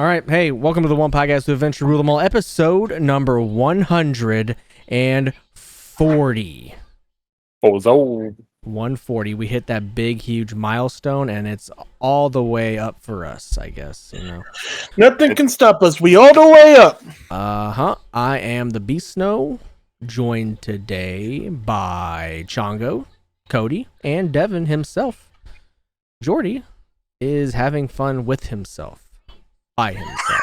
All right. Hey, welcome to the One Podcast to Adventure Rule Them All, episode number 140. Bozo. 140. We hit that big, huge milestone, and it's all the way up for us, I guess, you know. Nothing can stop us. We all the way up. I am the Beast Snow, joined today by Chongo, Cody, and Devin himself. Jordy is having fun with himself. By himself.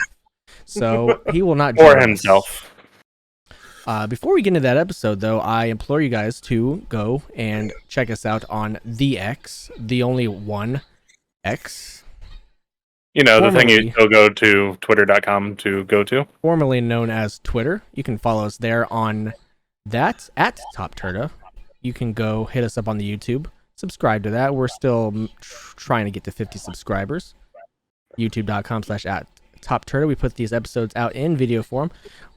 So he will not join Or himself. Before we get into that episode, though, I implore you guys to go and check us out on the X, the only one X. You know, the thing you still go to twitter.com to go to. Formerly known as Twitter. You can follow us there on that, at TOPTERTA. You can go hit us up on the YouTube. Subscribe to that. We're still trying to get to 50 subscribers. YouTube.com/@TopTerta. We put these episodes out in video form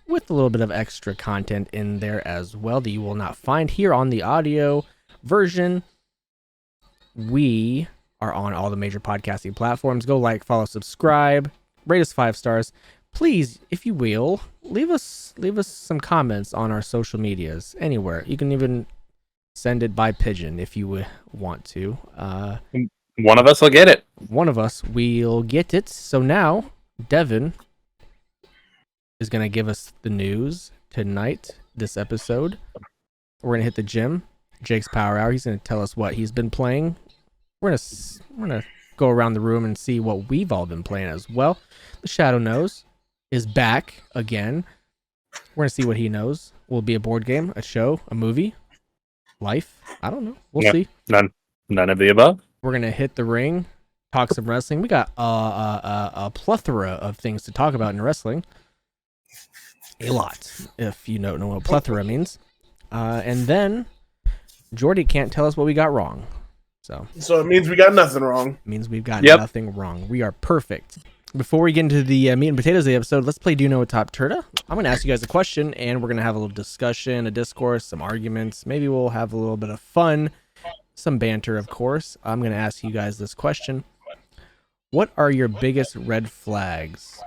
with a little bit of extra content in there as well that you will not find here on the audio version. We are on all the major podcasting platforms. Go like, follow, subscribe, rate us 5 stars. Please, if you will, leave us some comments on our social medias anywhere. You can even send it by pigeon if you want to. One of us will get it. One of us will get it. So now, Devin is going to give us the news tonight, this episode. We're going to hit the gym. Jake's Power Hour. He's going to tell us what he's been playing. We're going to go around the room and see what we've all been playing as well. The Shadow Knows is back again. We're going to see what he knows. Will it be a board game, a show, a movie, life? I don't know. We'll see. None of the above. We're going to hit the ring, talk some wrestling. We got a plethora of things to talk about in wrestling. A lot, if you don't know what plethora means. And then Jordy can't tell us what we got wrong. So it means we got nothing wrong. It means we've got nothing wrong. We are perfect. Before we get into the meat and potatoes of the episode, let's play Do You Know TOPTERTA. I'm going to ask you guys a question, and we're going to have a little discussion, a discourse, some arguments. Maybe we'll have a little bit of fun. Some banter, of course. I'm going to ask you guys this question. What are your biggest red flags?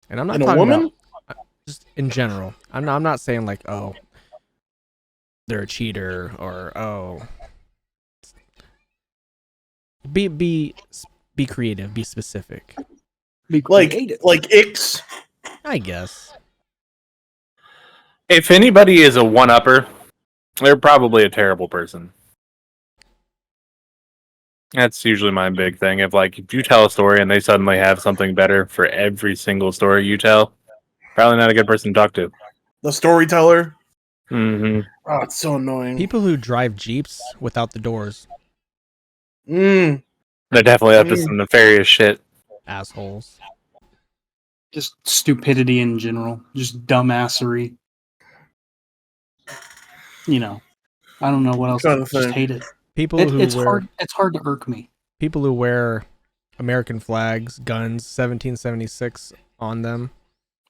And I'm not talking about just in general. I'm not saying like, oh, they're a cheater or oh. Be creative, be specific. Be creative. Like icks. I guess. If anybody is a one-upper, they're probably a terrible person. That's usually my big thing. If you tell a story and they suddenly have something better for every single story you tell, probably not a good person to talk to. The storyteller. Mm-hmm. Oh, it's so annoying. People who drive Jeeps without the doors. They're definitely up to some nefarious shit. Assholes. Just stupidity in general. Just dumbassery. You know. I don't know what else. Just hate it. It's hard to irk me. People who wear American flags, guns, 1776 on them.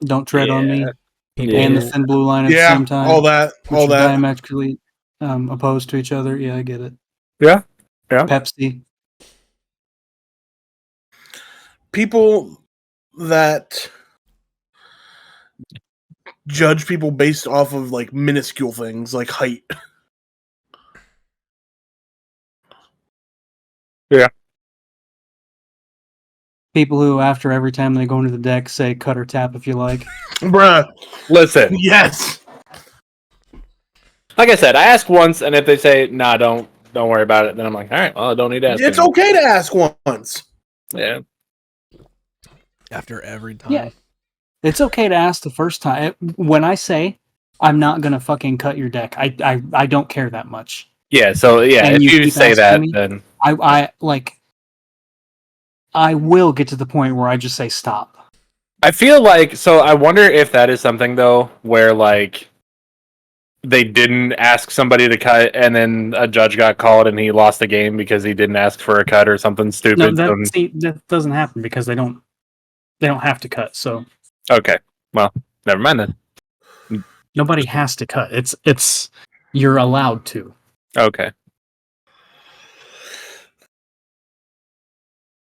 Don't tread on me. And the thin blue line at the same time. All that. Diametrically opposed to each other. Yeah, I get it. Yeah. Pepsi. People that judge people based off of minuscule things like height. Yeah. People who, after every time they go into the deck, say cut or tap if you like. Bruh. Listen. Yes. Like I said, I ask once, and if they say, nah, don't worry about it, then I'm like, all right, well, I don't need to ask. It's okay to ask once. Yeah. After every time. Yeah. It's okay to ask the first time. When I say, I'm not going to fucking cut your deck, I don't care that much. Yeah, so yeah, and if you say that, then I will get to the point where I just say stop. I feel like, so I wonder if that is something though, where they didn't ask somebody to cut, and then a judge got called and he lost the game because he didn't ask for a cut or something stupid. No, that doesn't happen because they don't have to cut. So okay, well, never mind then. Nobody has to cut. It's you're allowed to. Okay.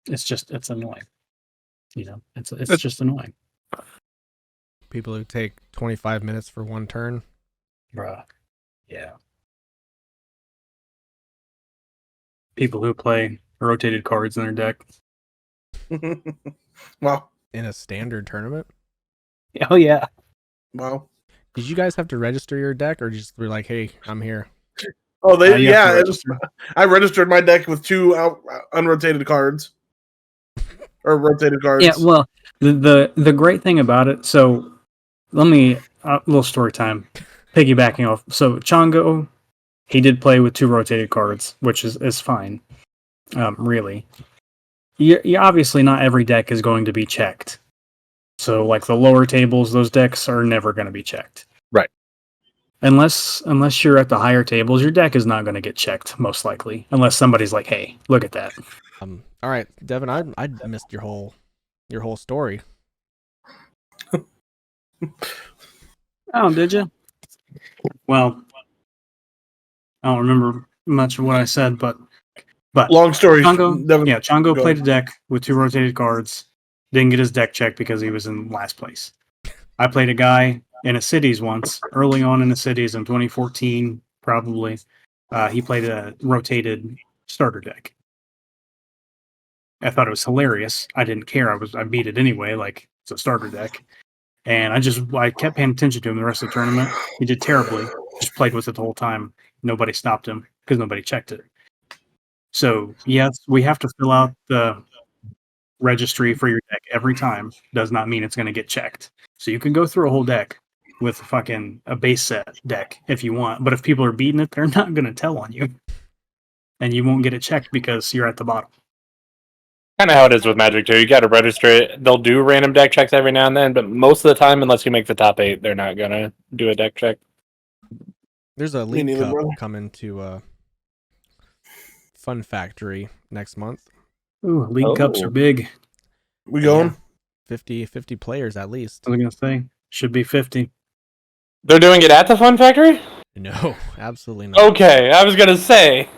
It's annoying. It's just annoying. People who take 25 minutes for one turn. Bruh. Yeah. People who play rotated cards in their deck. Wow. In a standard tournament. Oh yeah. Wow. Did you guys have to register your deck, or just were like, "Hey, I'm here"? Oh, they You have to yeah. register. I registered my deck with 2 unrotated cards or rotated cards. Yeah, well, the great thing about it. So let me a little story time. Piggybacking off. So Chongo, he did play with 2 rotated cards, which is fine. Really, you obviously not every deck is going to be checked. So like the lower tables, those decks are never going to be checked. Right. Unless you're at the higher tables, your deck is not going to get checked, most likely. Unless somebody's like, "Hey, look at that." All right, Devin, I missed your whole story. Oh, did you? Well, I don't remember much of what I said, but Long story. Chongo, Devin, yeah, Chongo go played ahead. a deck with 2 rotated cards. Didn't get his deck checked because he was in last place. I played a guy in a cities once, early on in the cities in 2014, probably. He played a rotated starter deck. I thought it was hilarious. I didn't care. I beat it anyway, like it's a starter deck. And I kept paying attention to him the rest of the tournament. He did terribly. Just played with it the whole time. Nobody stopped him because nobody checked it. So yes, we have to fill out the registry for your deck every time. Does not mean it's going to get checked. So you can go through a whole deck with fucking a base set deck if you want. But if people are beating it, they're not going to tell on you, and you won't get it checked because you're at the bottom. Kind of how it is with Magic too. You got to register it. They'll do random deck checks every now and then, but most of the time, unless you make the top 8, they're not gonna do a deck check. There's a Me League neither, Cup brother. coming to Fun Factory next month. Ooh, League Cups are big. We going? Yeah. 50 players at least. I was going to say, should be 50. They're doing it at the Fun Factory? No, absolutely not. Okay, I was gonna say.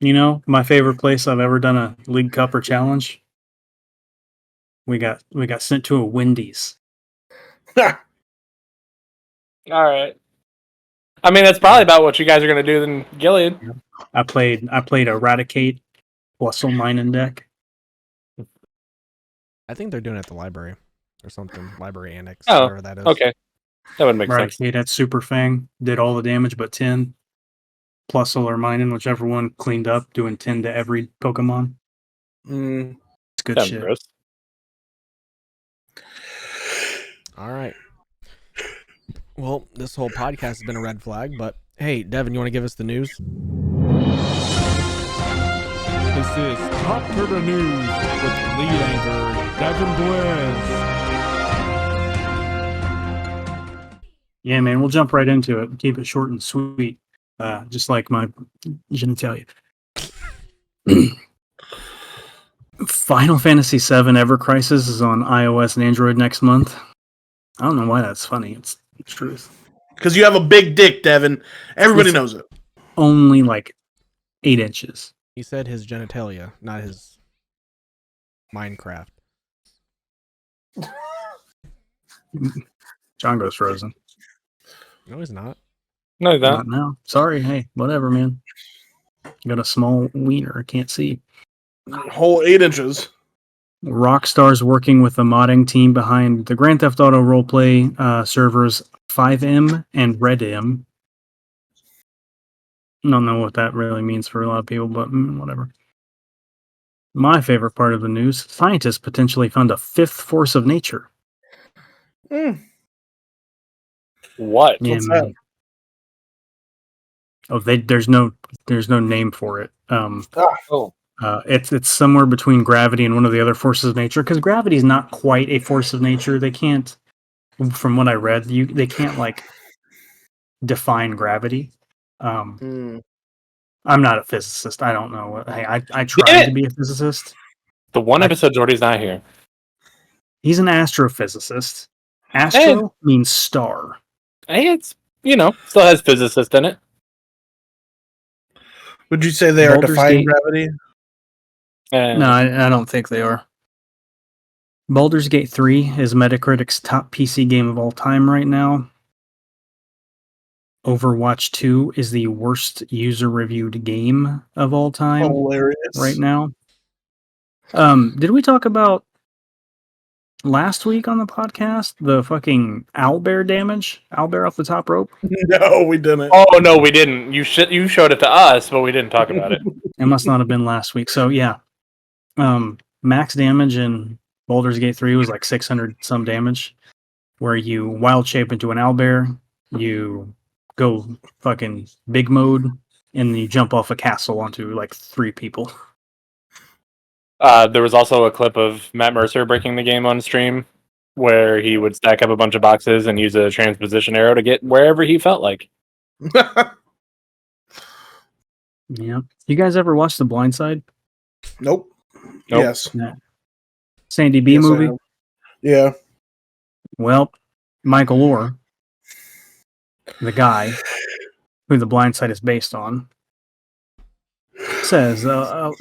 You know, my favorite place I've ever done a League Cup or challenge. We got sent to a Wendy's. All right. I mean, that's probably about what you guys are gonna do then, Gillian. I played Eradicate Fossil Mining deck. I think they're doing it at the library or something. Library Annex, Oh, whatever that is. Okay, that would make sense. Eradicate had Super Fang, did all the damage but 10. Plus Solar Mining, whichever one cleaned up, doing 10 to every Pokemon. Mm. It's good Sounds shit. gross. All right. Well, this whole podcast has been a red flag, but hey, Devin, you want to give us the news? This is TOPTERTA News with lead anchor Devin Boyz. Yeah, man, we'll jump right into it. Keep it short and sweet, just like my genitalia. Final Fantasy VII Ever Crisis is on iOS and Android next month. I don't know why that's funny. It's the truth. Because you have a big dick, Devin. Everybody Listen. knows it. Only like 8 inches. He said his genitalia, not his Minecraft. John goes frozen. No, he's not. No, he's Not not. now. Sorry. Hey, whatever, man. Got a small wiener. I can't see. Whole 8 inches. Rockstar's working with the modding team behind the Grand Theft Auto roleplay servers 5M and RedM. I don't know what that really means for a lot of people, but whatever. My favorite part of the news, scientists potentially found a 5th force of nature. Mm. What? Yeah, What's man. Oh, there's no name for it. Oh, It's somewhere between gravity and one of the other forces of nature, because gravity is not quite a force of nature. They can't, from what I read, they can't like define gravity. Mm. I'm not a physicist. I don't know. I tried to be a physicist. the one episode Jordy's not here. He's an astrophysicist. Astro means star. Hey, it's still has physicist in it. Would you say they are Baldur's defying Gate. gravity? No, I don't think they are. Baldur's Gate 3 is Metacritic's top PC game of all time right now. Overwatch 2 is the worst user-reviewed game of all time Hilarious. right now. Did we talk about last week on the podcast the fucking owlbear damage? Owlbear off the top rope? No, we didn't. Oh no, we didn't. You showed it to us, but we didn't talk about it. It must not have been last week. So yeah, max damage in Baldur's Gate 3 was like 600 some damage, where you wild shape into an owlbear, you go fucking big mode, and you jump off a castle onto like 3 people. There was also a clip of Matt Mercer breaking the game on stream, where he would stack up a bunch of boxes and use a transposition arrow to get wherever he felt like. Yeah. You guys ever watch The Blind Side? Nope. Nope. Yes. Sandy B Yes, I movie? have. Yeah. Well, Michael Orr, the guy who The Blind Side is based on, says,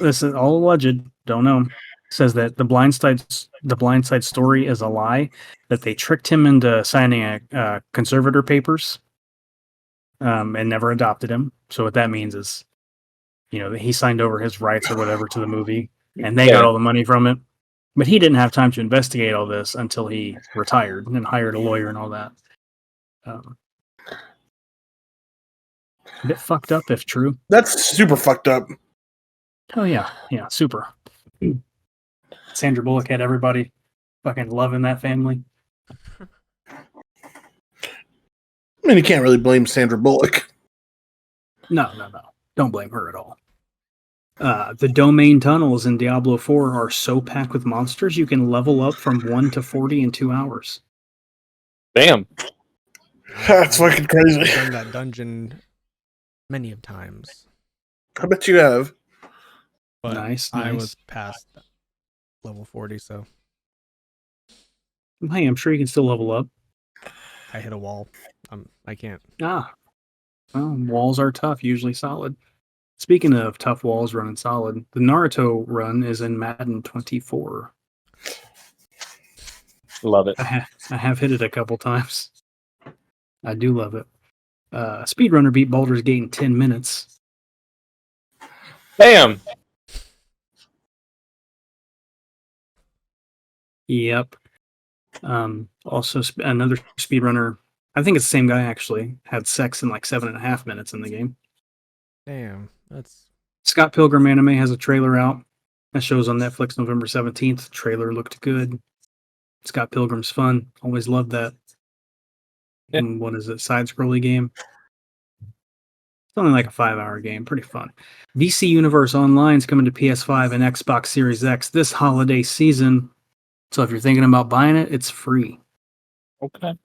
this is all alleged, don't know, says that the Blind Side story is a lie, that they tricked him into signing conservator papers and never adopted him. So what that means is, that he signed over his rights or whatever to the movie, and they got all the money from it. But he didn't have time to investigate all this until he retired and hired a lawyer and all that. A bit fucked up if true. That's super fucked up. Oh yeah, super. Sandra Bullock had everybody fucking loving that family. I mean, you can't really blame Sandra Bullock. No. Don't blame her at all. The domain tunnels in Diablo 4 are so packed with monsters you can level up from 1 to 40 in 2 hours. Damn. That's fucking crazy. I've done that dungeon many of times. I bet you have. But Nice. I was past level 40, so Hey, I'm sure you can still level up. I hit a wall. I can't. Well, walls are tough, usually solid. Speaking of tough walls running solid, the Naruto run is in Madden 24. Love it. I have hit it a couple times. I do love it. Speedrunner beat Baldur's Gate in 10 minutes. Damn. Yep. Also, another speedrunner, I think it's the same guy actually, had sex in like 7.5 minutes in the game. Damn, that's Scott Pilgrim Anime has a trailer out that shows on Netflix November 17th. Trailer looked good. Scott Pilgrim's fun. Always loved that. Yeah. And what is it? Side-scrolly game. It's only like a 5-hour game. Pretty fun. DC Universe Online is coming to PS5 and Xbox Series X this holiday season. So if you're thinking about buying it, it's free. Okay.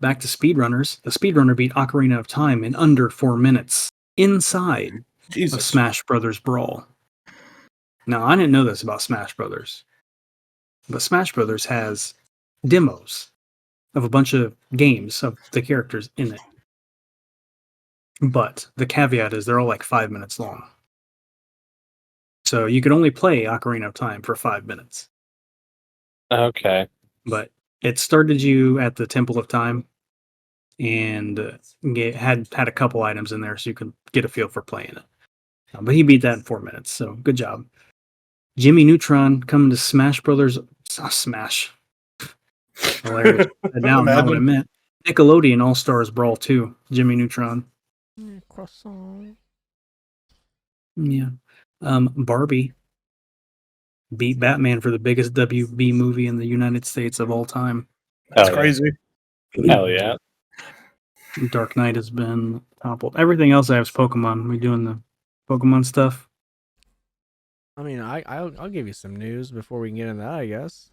Back to speedrunners. The speedrunner beat Ocarina of Time in under 4 minutes inside of Jesus. Smash Brothers Brawl. Now, I didn't know this about Smash Brothers, but Smash Brothers has demos of a bunch of games of the characters in it. But the caveat is they're all like 5 minutes long. So you could only play Ocarina of Time for 5 minutes. Okay. But it started you at the Temple of Time and had a couple items in there so you could get a feel for playing it. But he beat that in 4 minutes, so good job. Jimmy Neutron coming to Smash Brothers. Smash. Hilarious. Now, not what I meant. Nickelodeon All-Stars Brawl 2. Jimmy Neutron. croissant. Yeah. Barbie beat Batman for the biggest WB movie in the United States of all time. That's Hell crazy. Yeah. Hell yeah. Dark Knight has been toppled. Everything else I have is Pokemon. We doing the Pokemon stuff. I mean, I'll give you some news before we can get into that, I guess.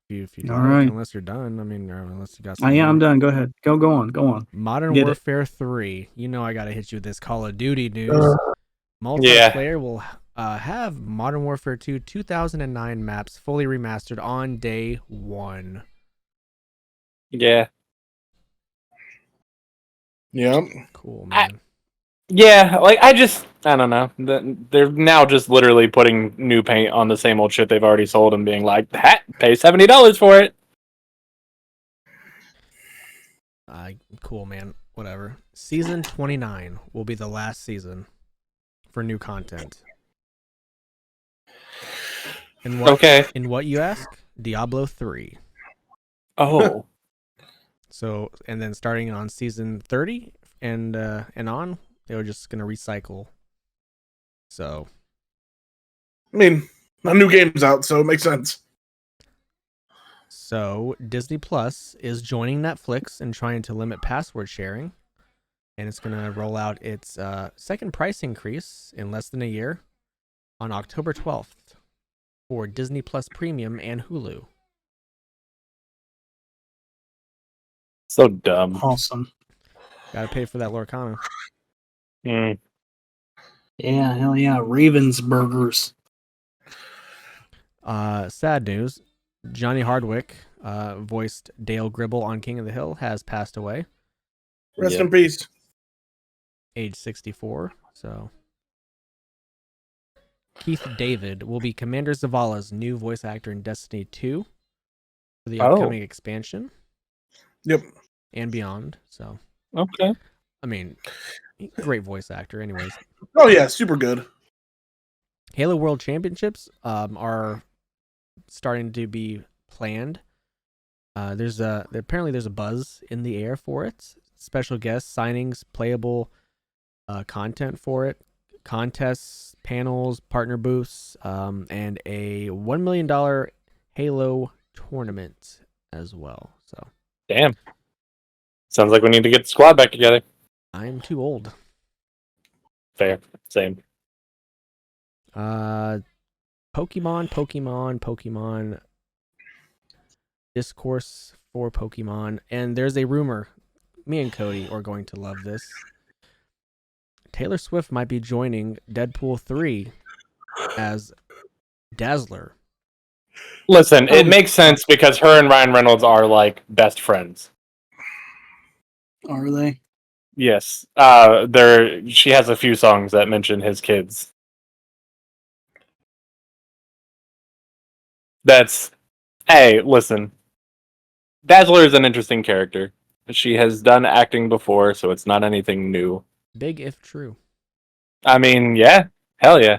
If you'd All like, right. unless you're done. I mean, or unless you got Yeah, something. I'm done. Go ahead. Go on. Modern Get it. Warfare 3. You know I gotta hit you with this Call of Duty news. Yeah. Multiplayer will have Modern Warfare 2 2009 maps fully remastered on day 1. Yeah. Yeah. Cool, man. Yeah, like I just I don't know. They're now just literally putting new paint on the same old shit they've already sold and being like, "That pay $70 for it." Cool, man. Whatever. Season 29 will be the last season for new content. And what? Okay. In what you ask? Diablo 3. Oh. So, and then starting on season 30 and on, they were just gonna recycle. So, I mean, a new game's out, so it makes sense. So Disney Plus is joining Netflix and trying to limit password sharing, and it's going to roll out its second price increase in less than a year on October 12th for Disney Plus Premium and Hulu. So dumb. Awesome. Got to pay for that Lorcana. Mm. Yeah, hell yeah. Ravensburgers. Sad news. Johnny Hardwick, voiced Dale Gribble on King of the Hill, has passed away, Rest Yep. in peace. age 64. So Keith David will be Commander Zavala's new voice actor in Destiny 2 for the upcoming expansion. Yep. And beyond. So, Okay. I mean, great voice actor. Anyways, Oh yeah, super good. Halo World Championships are starting to be planned. Apparently there's a buzz in the air for it. Special guest signings, playable content for it, contests, panels, partner booths, and a $1 million Halo tournament as well. So, Damn. Sounds like we need to get the squad back together. I'm too old. Fair. Same. Pokemon discourse for Pokemon, and there's a rumor. Me and Cody are going to love this. Taylor Swift might be joining Deadpool 3 as Dazzler. Listen, it makes sense because her and Ryan Reynolds are like best friends. Are they? Yes. She has a few songs that mention his kids. Hey, listen. Dazzler is an interesting character. She has done acting before, so it's not anything new. Big if true. I mean, yeah. Hell yeah.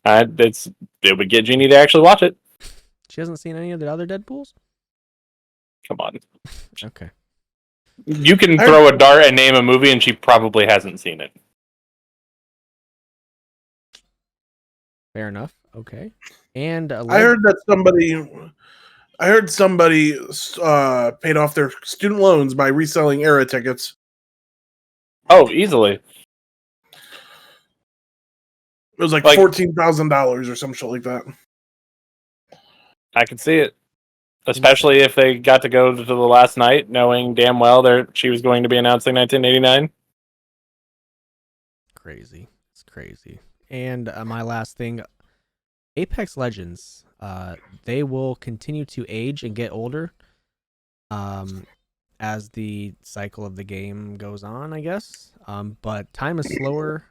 It would get Jeannie to actually watch it. She hasn't seen any of the other Deadpools? Come on. Okay. You can throw a dart and name a movie, and she probably hasn't seen it. Fair enough. Okay. And I heard somebody paid off their student loans by reselling era tickets. Oh, easily. It was like $14,000 or some shit like that. I can see it. Especially if they got to go to the last night, knowing damn well she was going to be announcing 1989. Crazy. It's crazy. And my last thing, Apex Legends, they will continue to age and get older as the cycle of the game goes on, I guess. But time is slower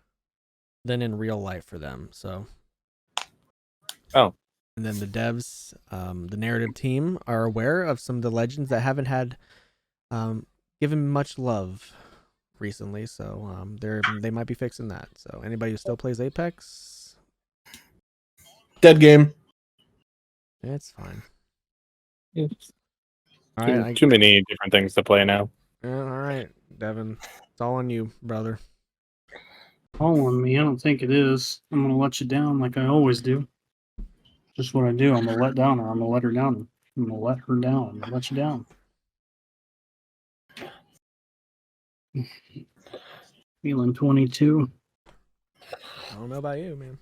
than in real life for them. So. Oh. And then the devs, the narrative team, are aware of some of the legends that haven't had given much love recently. So they might be fixing that. So anybody who still plays Apex, dead game. It's fine. Too many different things to play now. Yeah, all right, Devin, it's all on you, brother. All on me? I don't think it is. I'm gonna let you down like I always do. Just what I do. I'm gonna let down her. I'm gonna let her down. I'm gonna let her down. I'm gonna let you down. Feeling 22. I don't know about you,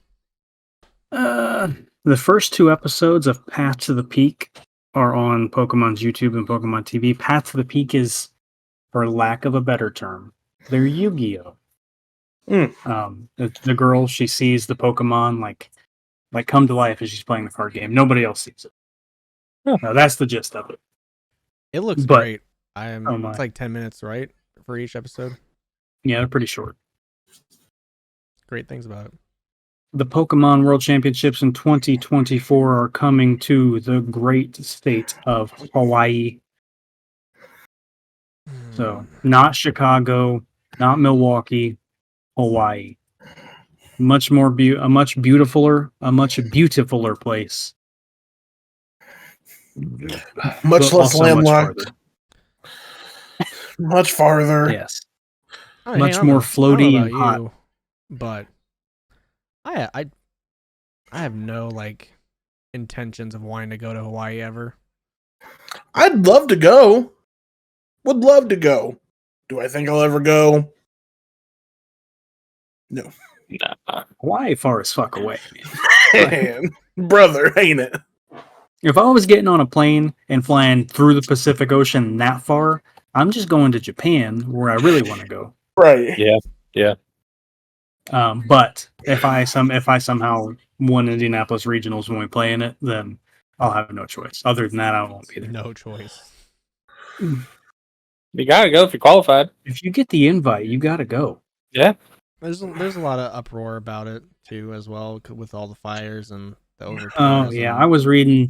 man. The first two episodes of Path to the Peak are on Pokemon's YouTube and Pokemon TV. Path to the Peak is, for lack of a better term, they're Yu-Gi-Oh. The girl, she sees the Pokemon like come to life as she's playing the card game. Nobody else sees it. No, that's the gist of it. It looks great. It's like 10 minutes, right, for each episode? Yeah, they're pretty short. great things about it. The Pokemon World Championships in 2024 are coming to the great state of Hawaii. So, not Chicago, not Milwaukee, Hawaii. A much beautifuler place. Much But less also much landlocked. farther. Much farther. Yes. I Much I don't more know. I don't know floaty about and hot. you, but I have no like intentions of wanting to go to Hawaii ever. I'd love to go. Would love to go. Do I think I'll ever go? No. Nah. Hawaii far as fuck away, man. Man, brother, ain't it? If I was getting on a plane and flying through the Pacific Ocean that far, I'm just going to Japan where I really want to go. Right. Yeah. But if I somehow won Indianapolis Regionals when we play in it, then I'll have no choice. Other than that, I won't be there. No choice. You gotta go if you're qualified. If you get the invite, you got to go. Yeah. There's a lot of uproar about it too, as well, with all the fires and the over. Oh yeah, I was reading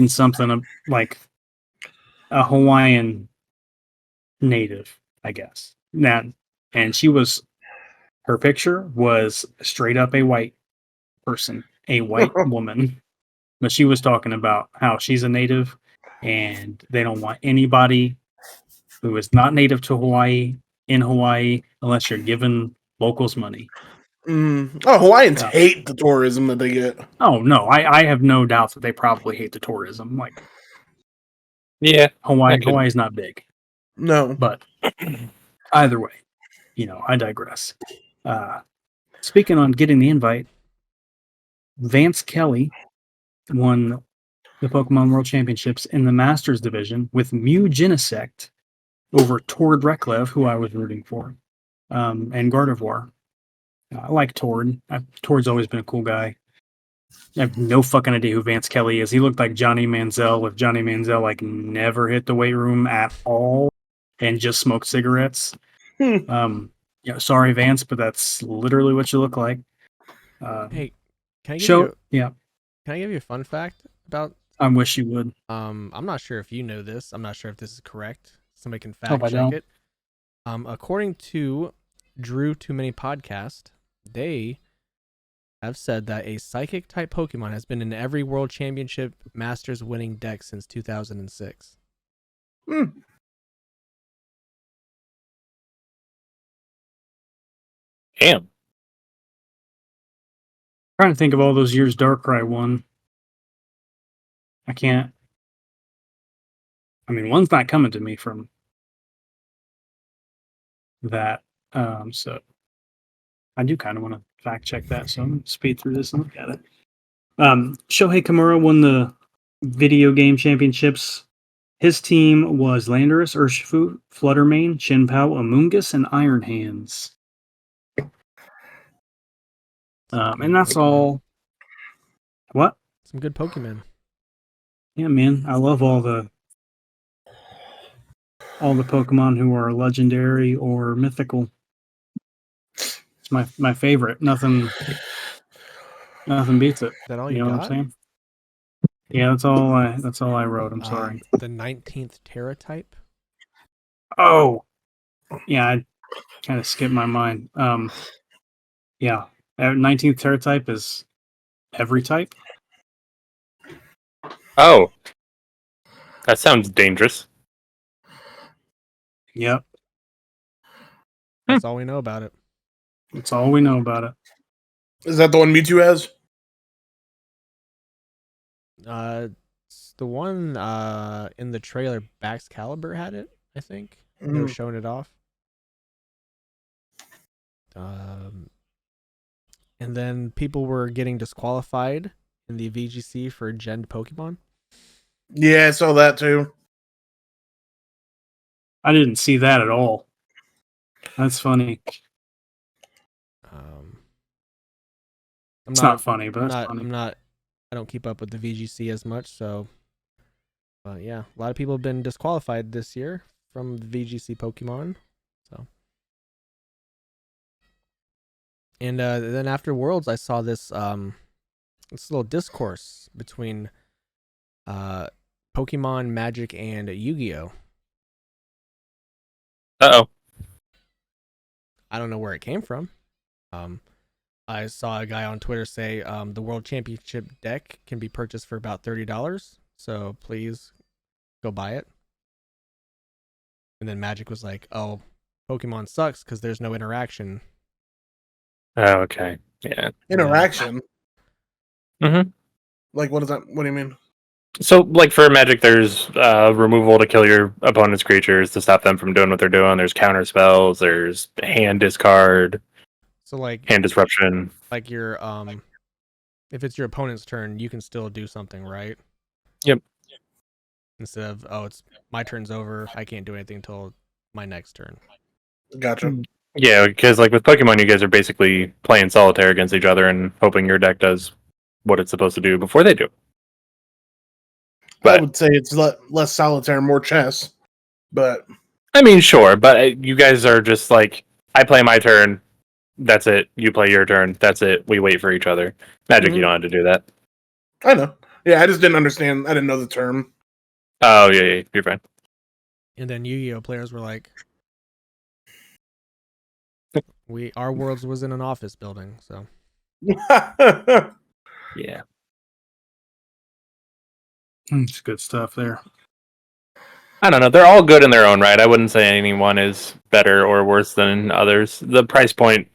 something like a Hawaiian native, I guess. Now, and her picture was straight up a white person, a white woman. But she was talking about how she's a native and they don't want anybody who is not native to Hawaii in Hawaii unless you're giving locals money. Oh, Hawaiians hate the tourism that they get. Oh no, I have no doubt that they probably hate the tourism. Like, Yeah. Hawaii's not big. No. But either way, I digress. Speaking on getting the invite, Vance Kelly won the Pokemon World Championships in the Masters division with Mew Genesect over Tord Reklev, who I was rooting for, and Gardevoir. I like Tord. Tord's always been a cool guy. I have no fucking idea who Vance Kelly is. He looked like Johnny Manziel if Johnny Manziel like never hit the weight room at all and just smoked cigarettes. Sorry, Vance, but that's literally what you look like. Hey, can I give yeah. Can I give you a fun fact about? I wish you would. I'm not sure if you know this. I'm not sure if this is correct. Somebody can Hope I fact don't. check it. According to Drew Too Many Podcast, they have said that a psychic type Pokemon has been in every World Championship Masters winning deck since 2006. Damn. Trying to think of all those years Darkrai won. I can't. I mean, one's not coming to me from that. So I do kind of want to fact check that. So I'm going to speed through this and look at it. Shohei Kimura won the video game championships. His team was Landorus, Urshifu, Fluttermane, Shinpao, Amoonguss, and Iron Hands. And that's all. What? Some good Pokemon. Yeah, man. I love all the Pokemon who are legendary or mythical. It's my favorite. Nothing beats it. Is that all You you know got? what I'm saying? Yeah, that's all I wrote. I'm sorry. The 19th Terra type. Oh, yeah, I kind of skipped my mind. Yeah, 19th Terra type is every type. Oh. That sounds dangerous. Yep, That's all we know about it. that's all we know about it. Is that the one Mewtwo has? It's the one in the trailer. Baxcalibur had it, I think. They were showing it off. And then people were getting disqualified in the VGC for Gen Pokemon. Yeah, I saw that too. I didn't see that at all. That's funny. It's not funny, but that's funny. I don't keep up with the VGC as much, so. But yeah, a lot of people have been disqualified this year from the VGC Pokemon. So. And then after Worlds, I saw this this little discourse between Pokemon, Magic, and Yu-Gi-Oh. Uh-oh. I don't know where it came from. I saw a guy on Twitter say the World Championship deck can be purchased for about $30, so please go buy it. And then Magic was like, "Oh, Pokemon sucks because there's no interaction." Oh, okay. Yeah. Interaction. Mm-hmm. Like, what is that? What do you mean? So, like, for Magic, there's removal to kill your opponent's creatures to stop them from doing what they're doing. There's counter spells. There's hand discard, So like hand disruption. like your if it's your opponent's turn, you can still do something, right? Yep. Instead of, oh, it's my turn's over, I can't do anything until my next turn. Gotcha. Yeah, because, like, with Pokemon, you guys are basically playing solitaire against each other and hoping your deck does what it's supposed to do before they do. I But, would say it's less solitaire, more chess. But I mean, sure, but you guys are just like, I play my turn, that's it. You play your turn, that's it. We wait for each other. Magic, you don't have to do that. I know. Yeah, I just didn't understand. I didn't know the term. Oh, yeah, you're fine. And then Yu-Gi-Oh players were like, our Worlds was in an office building, so Yeah. It's good stuff there. I don't know. They're all good in their own right. I wouldn't say anyone is better or worse than others. The price point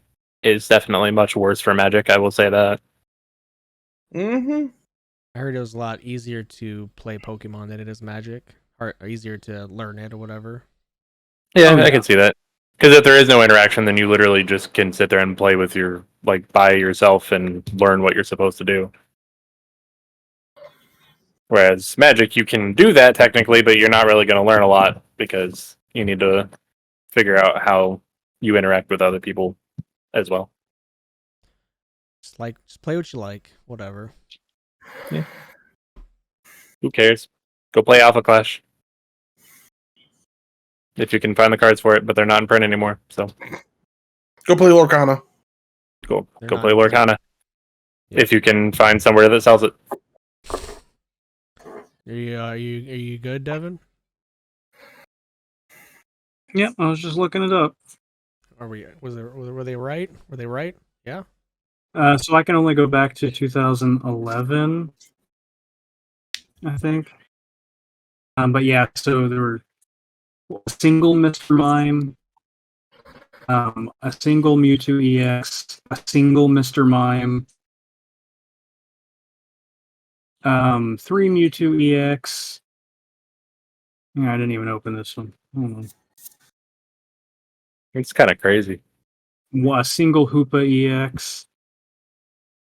is definitely much worse for Magic. I will say that. Mm-hmm. I heard it was a lot easier to play Pokemon than it is Magic, or easier to learn it or whatever. Yeah, Oh, yeah. I can see that. Because if there is no interaction, then you literally just can sit there and play with your, like, by yourself and learn what you're supposed to do. Whereas Magic, you can do that technically, but you're not really going to learn a lot because you need to figure out how you interact with other people as well. Just play what you like, whatever. Who cares? Go play Alpha Clash. If you can find the cards for it, but they're not in print anymore. So Go play Lorcana. go They're go not play in print. Lorcana. Yeah. If you can find somewhere that sells it. Are you good, Devin? Yep, I was just looking it up. Were they right? Were they right? Yeah. So I can only go back to 2011, I think. But yeah, so there were a single Mr. Mime, a single Mewtwo EX, a single Mr. Mime, 3 Mewtwo EX. Yeah, I didn't even open this one. Hold on. It's kind of crazy. A single Hoopa EX.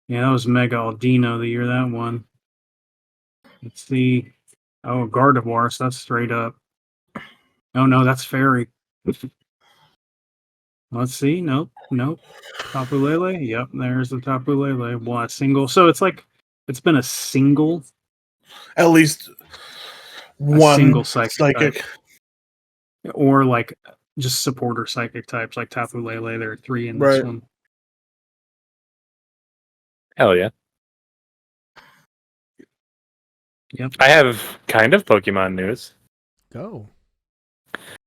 Yeah, that was Mega Aldino the year that one. Let's see. Oh, Gardevoir, so that's straight up. Oh no, that's Fairy. Let's see. Nope. Tapu Lele. Yep, there's the Tapu Lele. Well, a single. So it's like it's been a single. At least one single psychic psychic. Or like just supporter psychic types like Tapu Lele. There are 3 in this Right. one. Hell yeah. Yep. I have kind of Pokemon news. Go.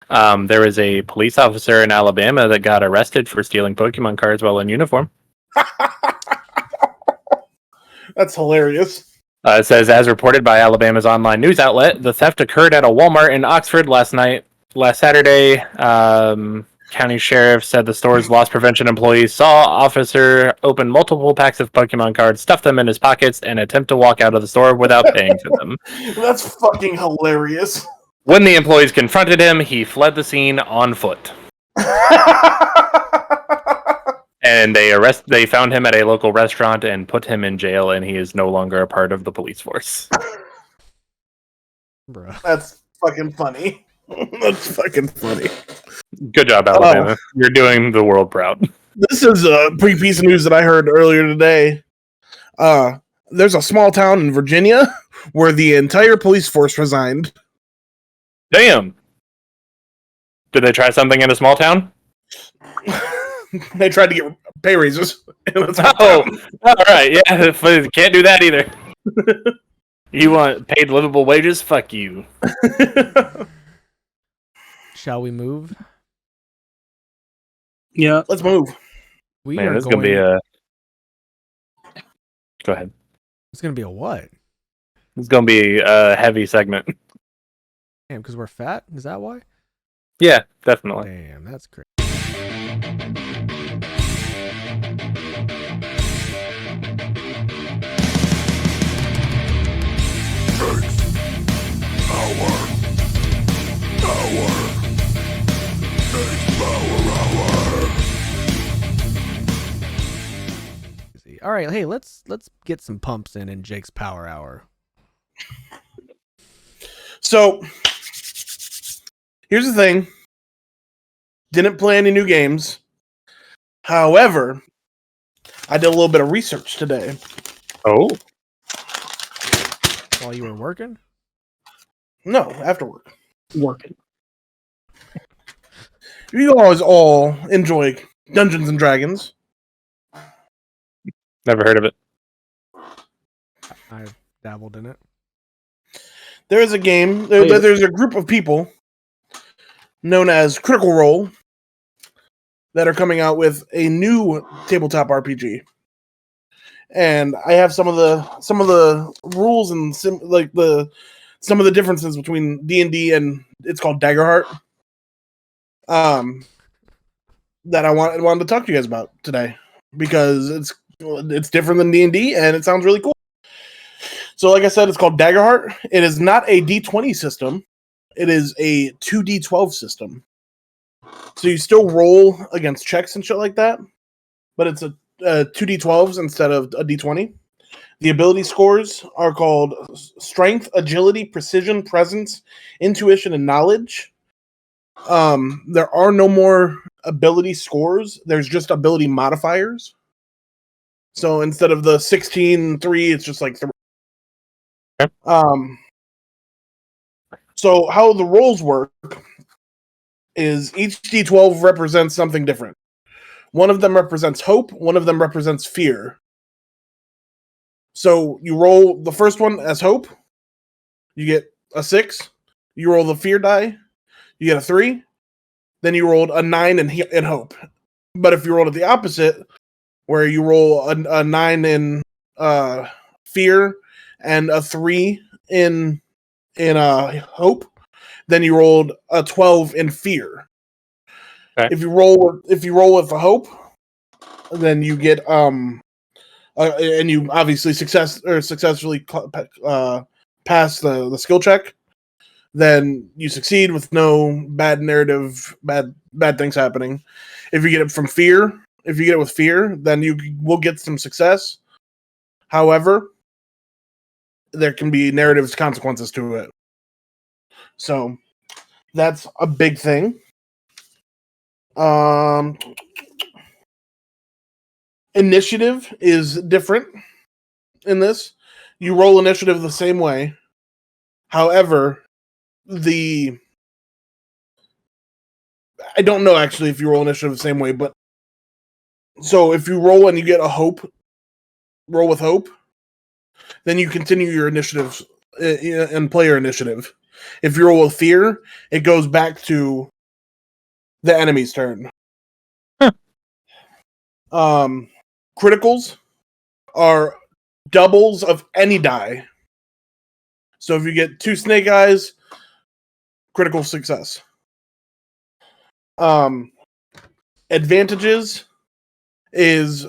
There was a police officer in Alabama that got arrested for stealing Pokemon cards while in uniform. That's hilarious. It says, as reported by Alabama's online news outlet, the theft occurred at a Walmart in Oxford last Saturday. County sheriff said the store's loss prevention employees saw officer open multiple packs of Pokemon cards, stuff them in his pockets, and attempt to walk out of the store without paying for them. That's fucking hilarious. When the employees confronted him, he fled the scene on foot. And they found him at a local restaurant and put him in jail, and he is no longer a part of the police force. Bruh. That's fucking funny. That's fucking funny. Good job, Alabama. You're doing the world proud. This is a piece of news that I heard earlier today. There's a small town in Virginia where the entire police force resigned. Damn. Did they try something in a small town? they tried to get pay raises. Oh, all right. Yeah, can't do that either. You want paid livable wages? Fuck you. Shall we move? Yeah. Let's move. We Man, are this is going. gonna be a. Go ahead. It's gonna be a what? It's gonna be a heavy segment. Damn, because we're fat. Is that why? Yeah, definitely. Damn, that's crazy. All right, hey, let's get some pumps in Jake's Power Hour. So here's the thing. Didn't play any new games. However, I did a little bit of research today. Oh, While you were working? No, after work. Working. You guys all enjoy Dungeons and Dragons. never heard of it. I dabbled in it. There is a game. Oh, yeah. There's a group of people known as Critical Role that are coming out with a new tabletop RPG. And I have some of the rules and some of the differences between D&D and it's called Daggerheart. That I wanted to talk to you guys about today because it's different than D&D and it sounds really cool. So like I said, it's called Daggerheart. It is not a D20 system. It is a 2D12 system. So you still roll against checks and shit like that, but it's a 2D12s instead of a D20. The ability scores are called Strength, Agility, Precision, Presence, Intuition, and Knowledge. There are no more ability scores. There's just ability modifiers. So instead of the 16-3, it's just like 3. Okay. So how the rolls work is each D12 represents something different. One of them represents hope. One of them represents fear. So you roll the first one as hope. You get a 6. You roll the fear die. You get a 3. Then you rolled a 9 in hope. But if you rolled it the opposite, where you roll a 9 in fear and a 3 in hope, then you rolled a 12 in fear. Okay. If you roll with the hope, then you get and you obviously successfully pass the skill check, then you succeed with no bad narrative, bad things happening. If you get it with fear, then you will get some success. However, there can be narrative consequences to it. So that's a big thing. Initiative is different in this. You roll initiative the same way. However, I don't know actually if you roll initiative the same way, but so if you roll and you get roll with hope, then you continue your initiative and player initiative. If you roll with fear, it goes back to the enemy's turn. Criticals are doubles of any die. So if you get 2 snake eyes, critical success. Advantages is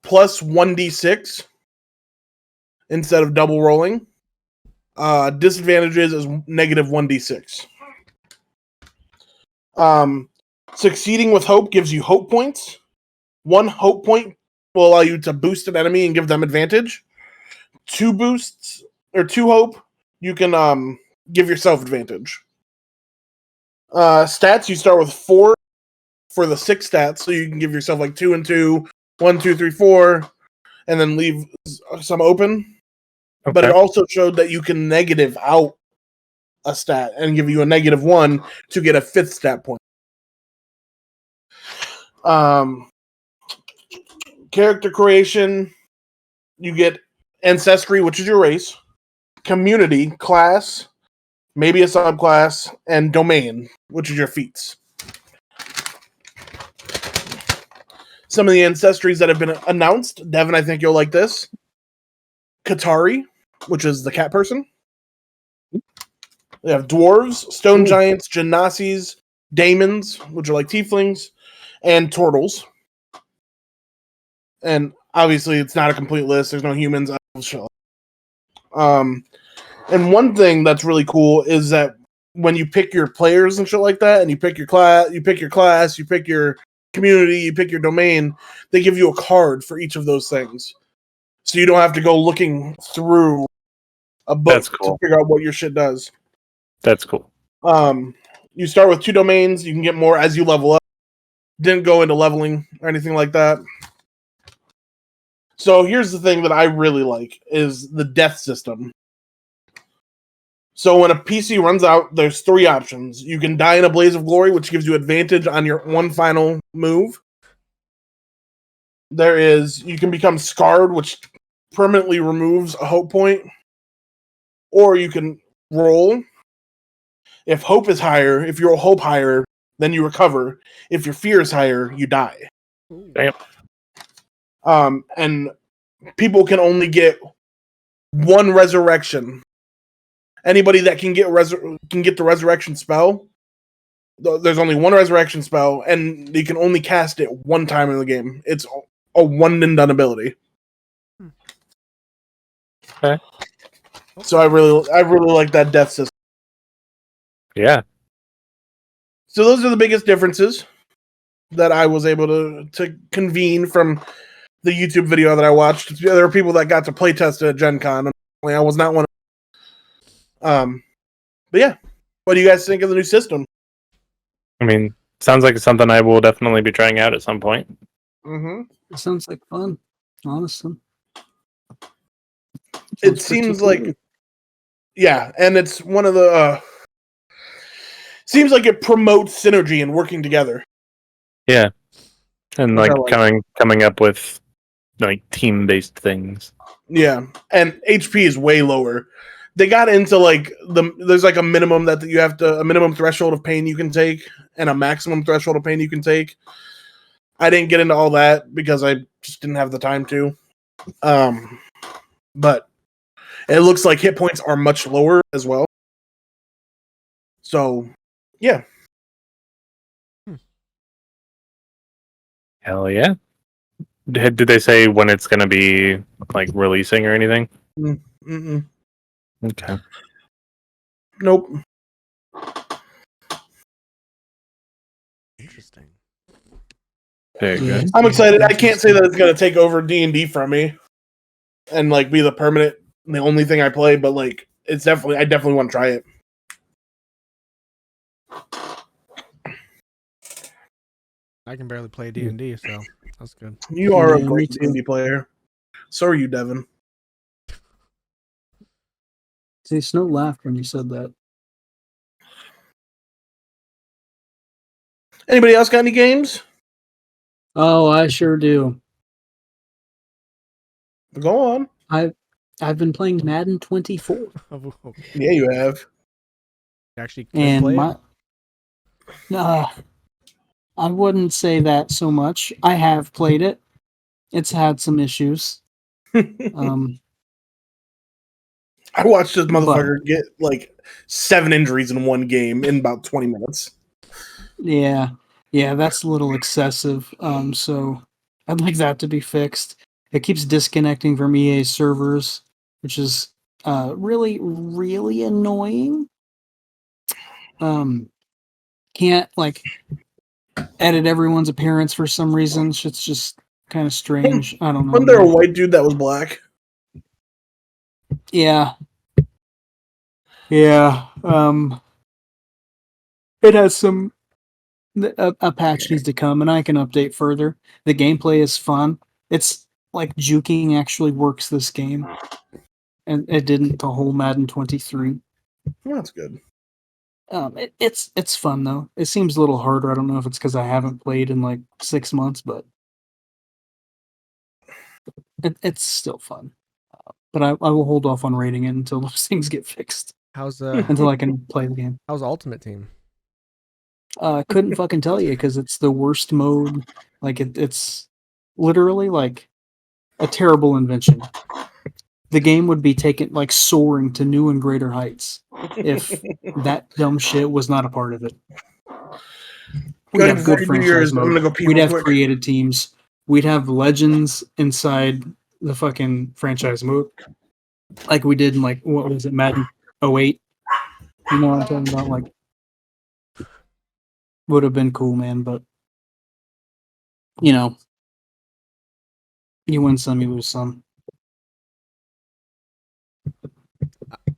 plus 1d6 instead of double rolling. Disadvantages is negative 1d6. Succeeding with hope gives you hope points. 1 hope point will allow you to boost an enemy and give them advantage. 2 boosts or 2 hope, you can give yourself advantage. Stats, you start with 4 for the 6 stats, so you can give yourself like 2 and 2, 1, 2, 3, 4, and then leave some open. Okay. But it also showed that you can negative out a stat and give you a -1 to get a 5th stat point. character creation, you get ancestry, which is your race, community, class, maybe a subclass, and domain, which is your feats. Some of the ancestries that have been announced, Devin, I think you'll like this. Katari, which is the cat person. We have dwarves, stone giants, genasies, daemons, which are like tieflings, and turtles. And obviously, it's not a complete list. There's no humans. And one thing that's really cool is that when you pick your players and shit like that, and you pick your class, you pick your community, you pick your domain, they give you a card for each of those things. So you don't have to go looking through a book to figure out what your shit does. That's cool. You start with 2 domains. You can get more as you level up. Didn't go into leveling or anything like that. So here's the thing that I really like is the death system. So when a PC runs out, there's 3 options. You can die in a blaze of glory, which gives you advantage on your one final move. You can become scarred, which permanently removes a hope point. Or you can roll. If hope is higher, if your hope higher, then you recover. If your fear is higher, you die. Damn. And people can only get 1 resurrection. Anybody that can get the resurrection spell, there's only 1 resurrection spell, and you can only cast it 1 time in the game. It's a 1 and done ability. Okay. So I really like that death system. Yeah. So those are the biggest differences that I was able to convene from the YouTube video that I watched. There were people that got to play test it at Gen Con. I was not one of them. But yeah, what do you guys think of the new system? I mean, sounds like it's something I will definitely be trying out at some point. Mm-hmm. It sounds like fun, honestly. It seems like, yeah, and it's one of the seems like it promotes synergy and working together. Yeah, and Which like I like. coming up with like team-based things. Yeah, and HP is way lower. They got into like there's like a minimum that you have to, a minimum threshold of pain you can take and a maximum threshold of pain you can take. I didn't get into all that because I just didn't have the time to. But it looks like hit points are much lower as well. So, yeah. Hell yeah. Did they say when it's going to be like releasing or anything? Mm-mm. Okay. Nope. Interesting. Very good. I'm excited. I can't say that it's going to take over D&D from me and like be the only thing I play, but like I definitely want to try it. I can barely play D&D, so that's good. You are a Yeah, great me too. D&D player. So are you, Devin. See, Snow laughed when you said that. Anybody else got any games? Oh, I sure do. Go on. I've been playing Madden 24, Yeah, you have. Actually, could and play it? I wouldn't say that so much. I have played it. It's had some issues. I watched this motherfucker get like 7 injuries in one game in about 20 minutes. Yeah, that's a little excessive. So I'd like that to be fixed. It keeps disconnecting from EA's servers, which is really, really annoying. Can't like edit everyone's appearance for some reason. It's just kind of strange. I don't know. Wasn't there a white dude that was black? Yeah. Yeah. It has some. A patch needs to come, and I can update further. The gameplay is fun. It's like juking actually works this game, and it didn't the whole Madden 23. Well, that's good. It's fun though. It seems a little harder. I don't know if it's because I haven't played in like 6 months, but It's still fun, but I will hold off on rating it until those things get fixed. How's Until I can play the game. how's Ultimate Team? Couldn't fucking tell you because it's the worst mode. Like it's literally like a terrible invention. The game would be taken like soaring to new and greater heights if that dumb shit was not a part of it. We'd have good franchise I'm mode. gonna go pee We'd real have quick. created teams. We'd have legends inside the fucking franchise mode, like we did in like what was it, Madden 08? You know what I'm talking about? Like, would have been cool, man. But you know, you win some, you lose some.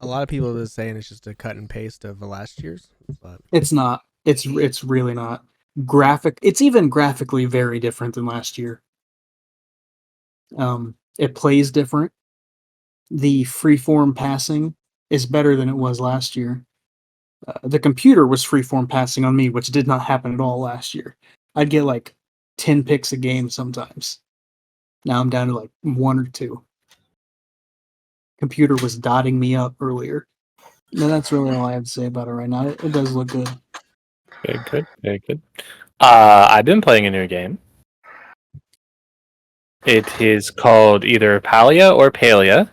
A lot of people are saying it's just a cut and paste of the last year's, but It's not. It's really not. It's even graphically very different than last year. It plays different. The freeform passing is better than it was last year. The computer was freeform passing on me, which did not happen at all last year. I'd get like 10 picks a game sometimes. Now I'm down to like 1 or 2. Computer was dotting me up earlier. No, that's really all I have to say about it right now. It does look good. Very good. Very good. I've been playing a new game. It is called either Palia or Palia.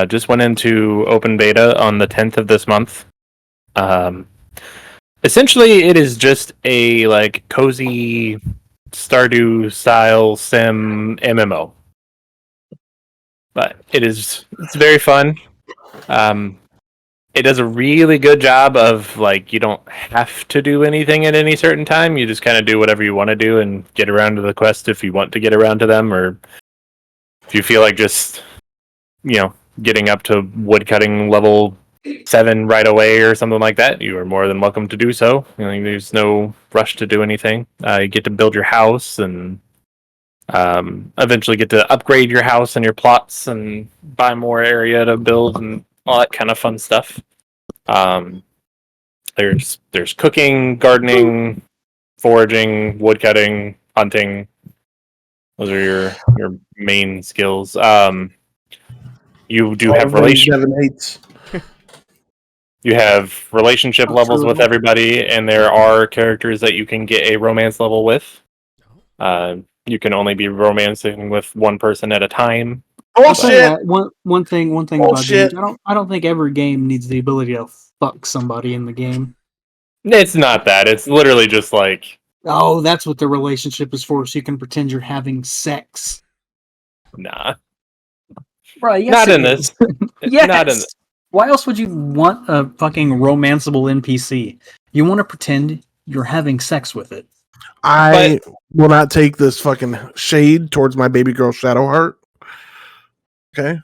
Just went into open beta on the 10th of this month. Essentially, it is just a like cozy Stardew style sim MMO. But it's very fun. It does a really good job of like you don't have to do anything at any certain time. You just kind of do whatever you want to do and get around to the quest if you want to get around to them, or if you feel like just getting up to woodcutting level 7 right away or something like that. You are more than welcome to do so. There's no rush to do anything. You get to build your house and eventually get to upgrade your house and your plots and buy more area to build and all that kind of fun stuff. There's cooking, gardening, foraging, woodcutting, hunting. Those are your main skills. You do have You have relationship levels with everybody, and there are characters that you can get a romance level with. You can only be romancing with one person at a time. I'll tell you that, one thing about Bullshit. games. I don't think every game needs the ability to fuck somebody in the game. It's not that. It's literally just like, Oh, that's what the relationship is for, so you can pretend you're having sex. nah. Right, yes, Not it in is. this. Yes. Not in this. Why else would you want a fucking romanceable NPC? You want to pretend you're having sex with it. I will not take this fucking shade towards my baby girl Shadowheart. Okay.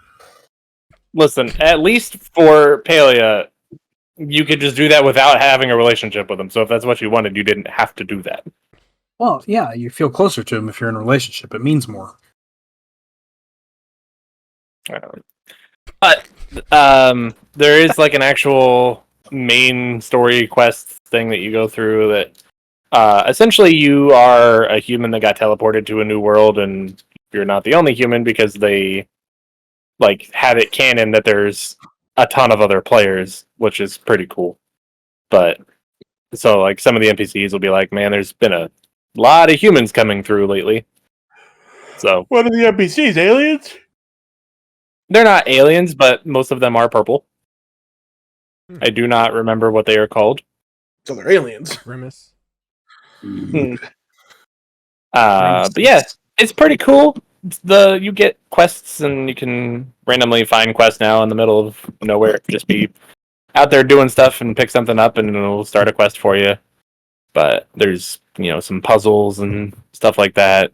Listen, at least for Palia, you could just do that without having a relationship with them. So if that's what you wanted, you didn't have to do that. Well, yeah, you feel closer to him if you're in a relationship. It means more. But there is like an actual main story quest thing that you go through that essentially you are a human that got teleported to a new world, and you're not the only human because they like have it canon that there's a ton of other players, which is pretty cool. But so like some of the NPCs will be like, man, there's been a lot of humans coming through lately. So What are the NPCs? Aliens? they're not aliens, but most of them are purple. I do not remember what they are called. So they're aliens. Grimace. But yeah, it's pretty cool. You get quests and you can randomly find quests now in the middle of nowhere. Just be out there doing stuff and pick something up and it'll start a quest for you. But there's some puzzles and stuff like that.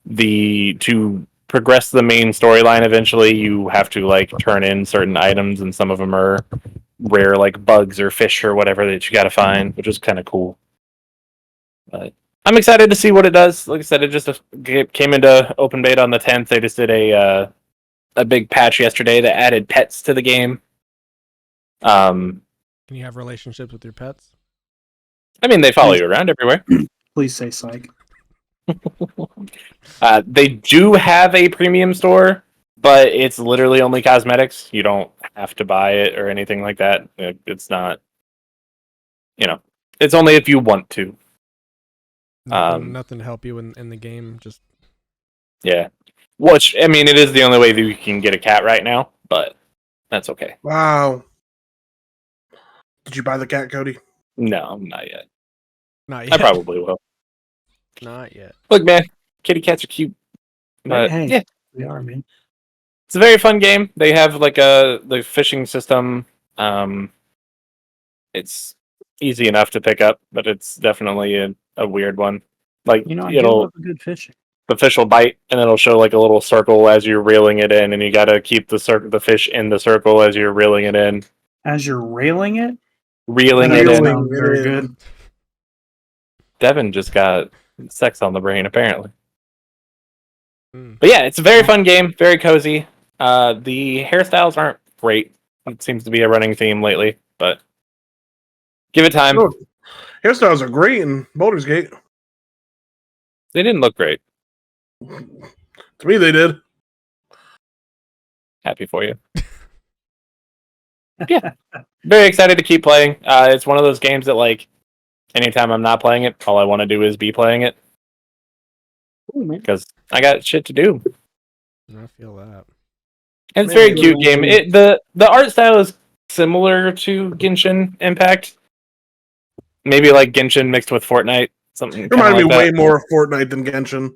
To progress the main storyline eventually, you have to like turn in certain items, and some of them are rare, like bugs or fish or whatever that you got to find, which is kind of cool. But I'm excited to see what it does. Like I said, it just came into open beta on the 10th. They just did a big patch yesterday that added pets to the game. Can you have relationships with your pets? I mean, they follow you around everywhere. Please say psych. They do have a premium store, but it's literally only cosmetics. You don't have to buy it or anything like that. It's not, it's only if you want to. Nothing to help you in the game. Just Yeah. Which, I mean, it is the only way that you can get a cat right now, but that's okay. Wow. Did you buy the cat, Cody? No, not yet. not yet. I probably will. Not yet. Look, man, kitty cats are cute. But Hey. yeah, They are, man. it's a very fun game. They have like the fishing system. It's easy enough to pick up, but it's definitely a weird one. Like I do love a good fishing. the fish will bite, and it'll show like a little circle as you're reeling it in, and you got to keep the fish in the circle as you're reeling it in. As you're railing it? Reeling That it doesn't in. sound very good. Devin just got sex on the brain, apparently. Mm. But yeah, it's a very fun game, very cozy. The hairstyles aren't great. It seems to be a running theme lately, but give it time. Oh, hairstyles are great in Baldur's Gate. They didn't look great. To me, they did. Happy for you. Yeah, very excited to keep playing. It's one of those games that, like, anytime I'm not playing it, all I want to do is be playing it because I got shit to do. I feel that. And it's a very cute game. The art style is similar to Genshin Impact. Maybe like Genshin mixed with Fortnite. Something It reminded like me that. way more of Fortnite than Genshin.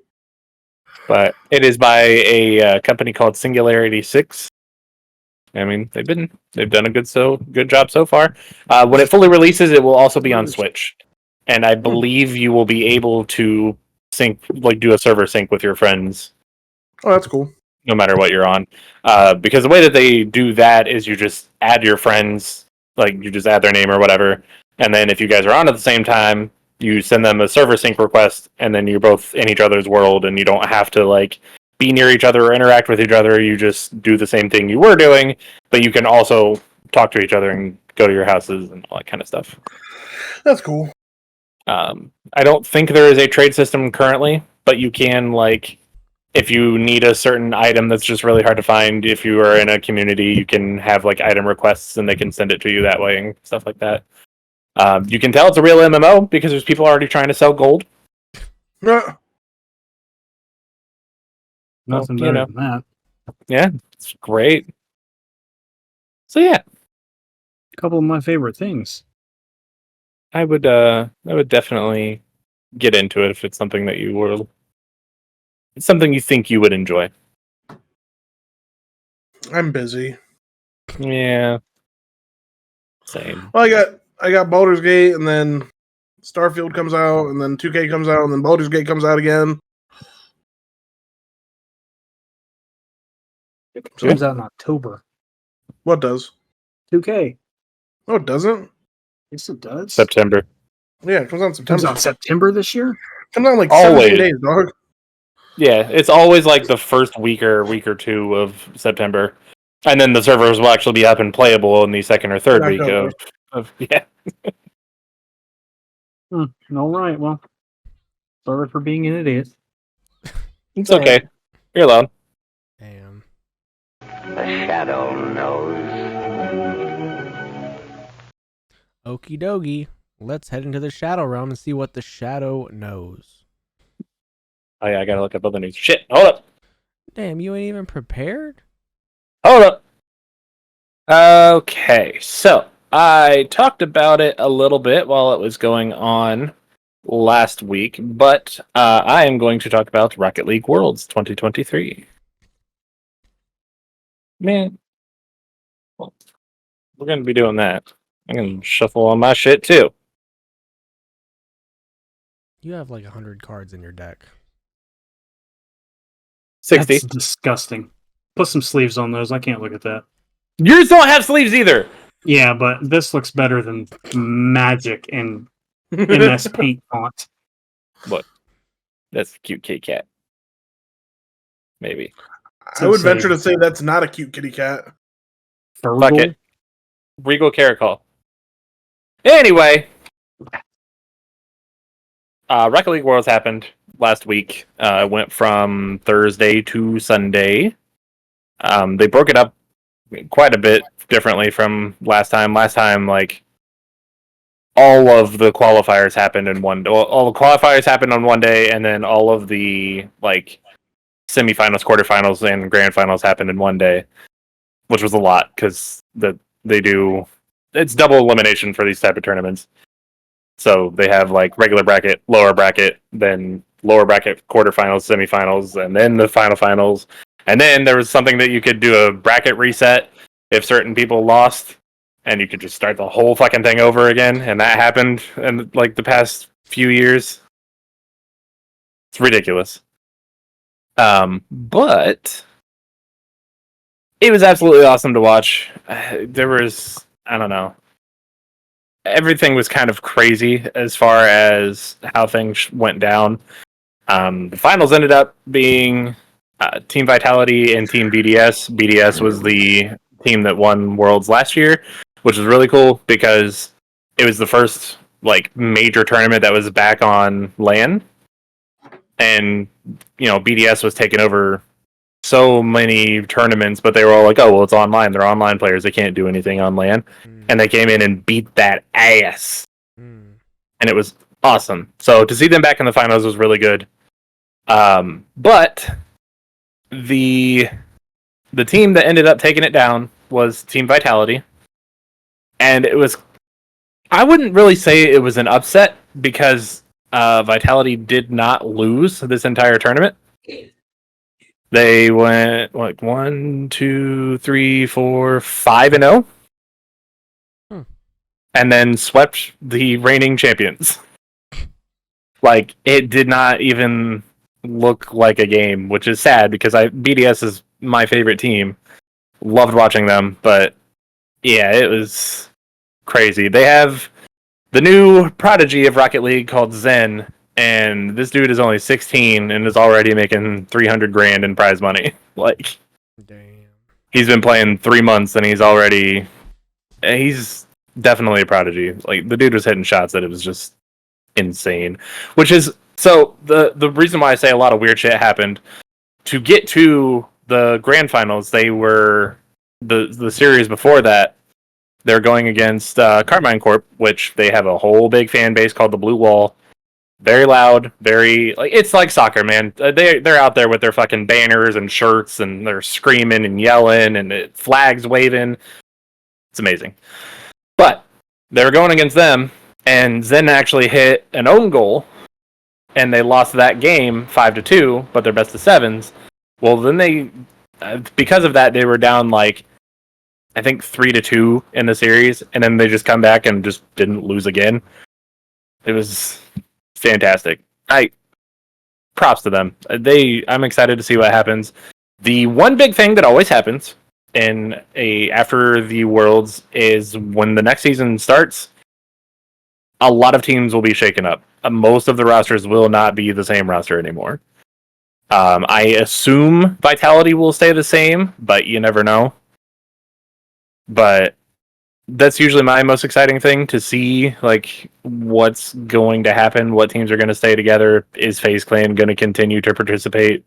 But it is by a company called Singularity 6. I mean, they've done a good job so far. When it fully releases, it will also be on Switch, and I believe you will be able to do a server sync with your friends. Oh, that's cool. No matter what you're on, because the way that they do that is you just add your friends, like you just add their name or whatever, and then if you guys are on at the same time, you send them a server sync request, and then you're both in each other's world, and you don't have to like be near each other or interact with each other. You just do the same thing you were doing, but you can also talk to each other and go to your houses and all that kind of stuff. That's cool. I don't think there is a trade system currently, but you can, like, if you need a certain item that's just really hard to find, if you are in a community, you can have like item requests and they can send it to you that way and stuff like that. You can tell it's a real MMO because there's people already trying to sell gold. Yeah. Nothing Well, better than that. Yeah, it's great. So yeah, A couple of my favorite things. I would definitely get into it if it's something that it's something you think you would enjoy. I'm busy. Yeah. Same. Well, I got Baldur's Gate, and then Starfield comes out, and then 2K comes out, and then Baldur's Gate comes out again. It comes out in October. What does? 2K. No, it doesn't. Yes, it does. September. Yeah, it comes out in It comes September. out September this year? Comes out in like Always. 17 days, dog. Yeah, it's always like the first week or two of September. And then the servers will actually be up and playable in the second or third week of yeah. All right, well. Sorry for being an idiot. It's okay. You're allowed. Damn. The shadow knows. Okie dokie. Let's head into the shadow realm and see what the shadow knows. Oh yeah, I gotta look up other news. Shit, hold up. Damn, you ain't even prepared? Hold up. Okay, so I talked about it a little bit while it was going on last week, but I am going to talk about Rocket League Worlds 2023. Man, well, we're going to be doing that. I'm going to shuffle on my shit too. You have like 100 cards in your deck. 60. That's disgusting. Put some sleeves on those. I can't look at that. Yours don't have sleeves either. Yeah, but this looks better than Magic and MS Paint font. What? That's a cute kitty cat. Maybe. I would venture to say that's not a cute kitty cat. Fuck it. Regal Caracol. Anyway. Rocket League Worlds happened last week. It went from Thursday to Sunday. They broke it up quite a bit differently from last time. Last time, like, all of the qualifiers happened in one. All the qualifiers happened on one day, and then all of the like semifinals, quarterfinals, and grand finals happened in one day, which was a lot because it's double elimination for these type of tournaments. So they have like regular bracket, lower bracket, then lower bracket, quarterfinals, semifinals, and then the finals. And then there was something that you could do a bracket reset if certain people lost, and you could just start the whole fucking thing over again. And that happened in like the past few years. It's ridiculous. But it was absolutely awesome to watch. There was, I don't know, everything was kind of crazy as far as how things went down. The finals ended up being Team Vitality and Team BDS. BDS was the team that won Worlds last year, which was really cool because it was the first like major tournament that was back on LAN. And, you know, BDS was taking over so many tournaments, but they were all like, oh, well, it's online. They're online players. They can't do anything on LAN. And they came in and beat that ass. And it was awesome. So to see them back in the finals was really good. But the team that ended up taking it down was Team Vitality. And it was, I wouldn't really say it was an upset because Vitality did not lose this entire tournament. They went like 1, 2, 3, 4, 5-0. And then swept the reigning champions. Like, it did not even look like a game, which is sad because BDS is my favorite team. Loved watching them, but yeah, it was crazy. They have the new prodigy of Rocket League called Zen, and this dude is only 16 and is already making 300 grand in prize money. Like, Damn. He's been playing 3 months and he's definitely a prodigy. Like, the dude was hitting shots that it was just insane. Which is, so the reason why I say a lot of weird shit happened, to get to the grand finals, they were the series before that. They're going against Carmine Corp, which they have a whole big fan base called the Blue Wall. Very loud, very like, it's like soccer, man. They're out there with their fucking banners and shirts, and they're screaming and yelling, and flags waving. It's amazing. But they were going against them, and Zen actually hit an own goal, and they lost that game 5-2. But they're best of sevens. Well, then they, because of that, they were down like, I think 3-2 in the series, and then they just come back and just didn't lose again. It was fantastic. Props to them. I'm excited to see what happens. The one big thing that always happens after the Worlds is when the next season starts, a lot of teams will be shaken up. Most of the rosters will not be the same roster anymore. I assume Vitality will stay the same, but you never know. But that's usually my most exciting thing, to see like what's going to happen, what teams are going to stay together. Is FaZe Clan going to continue to participate?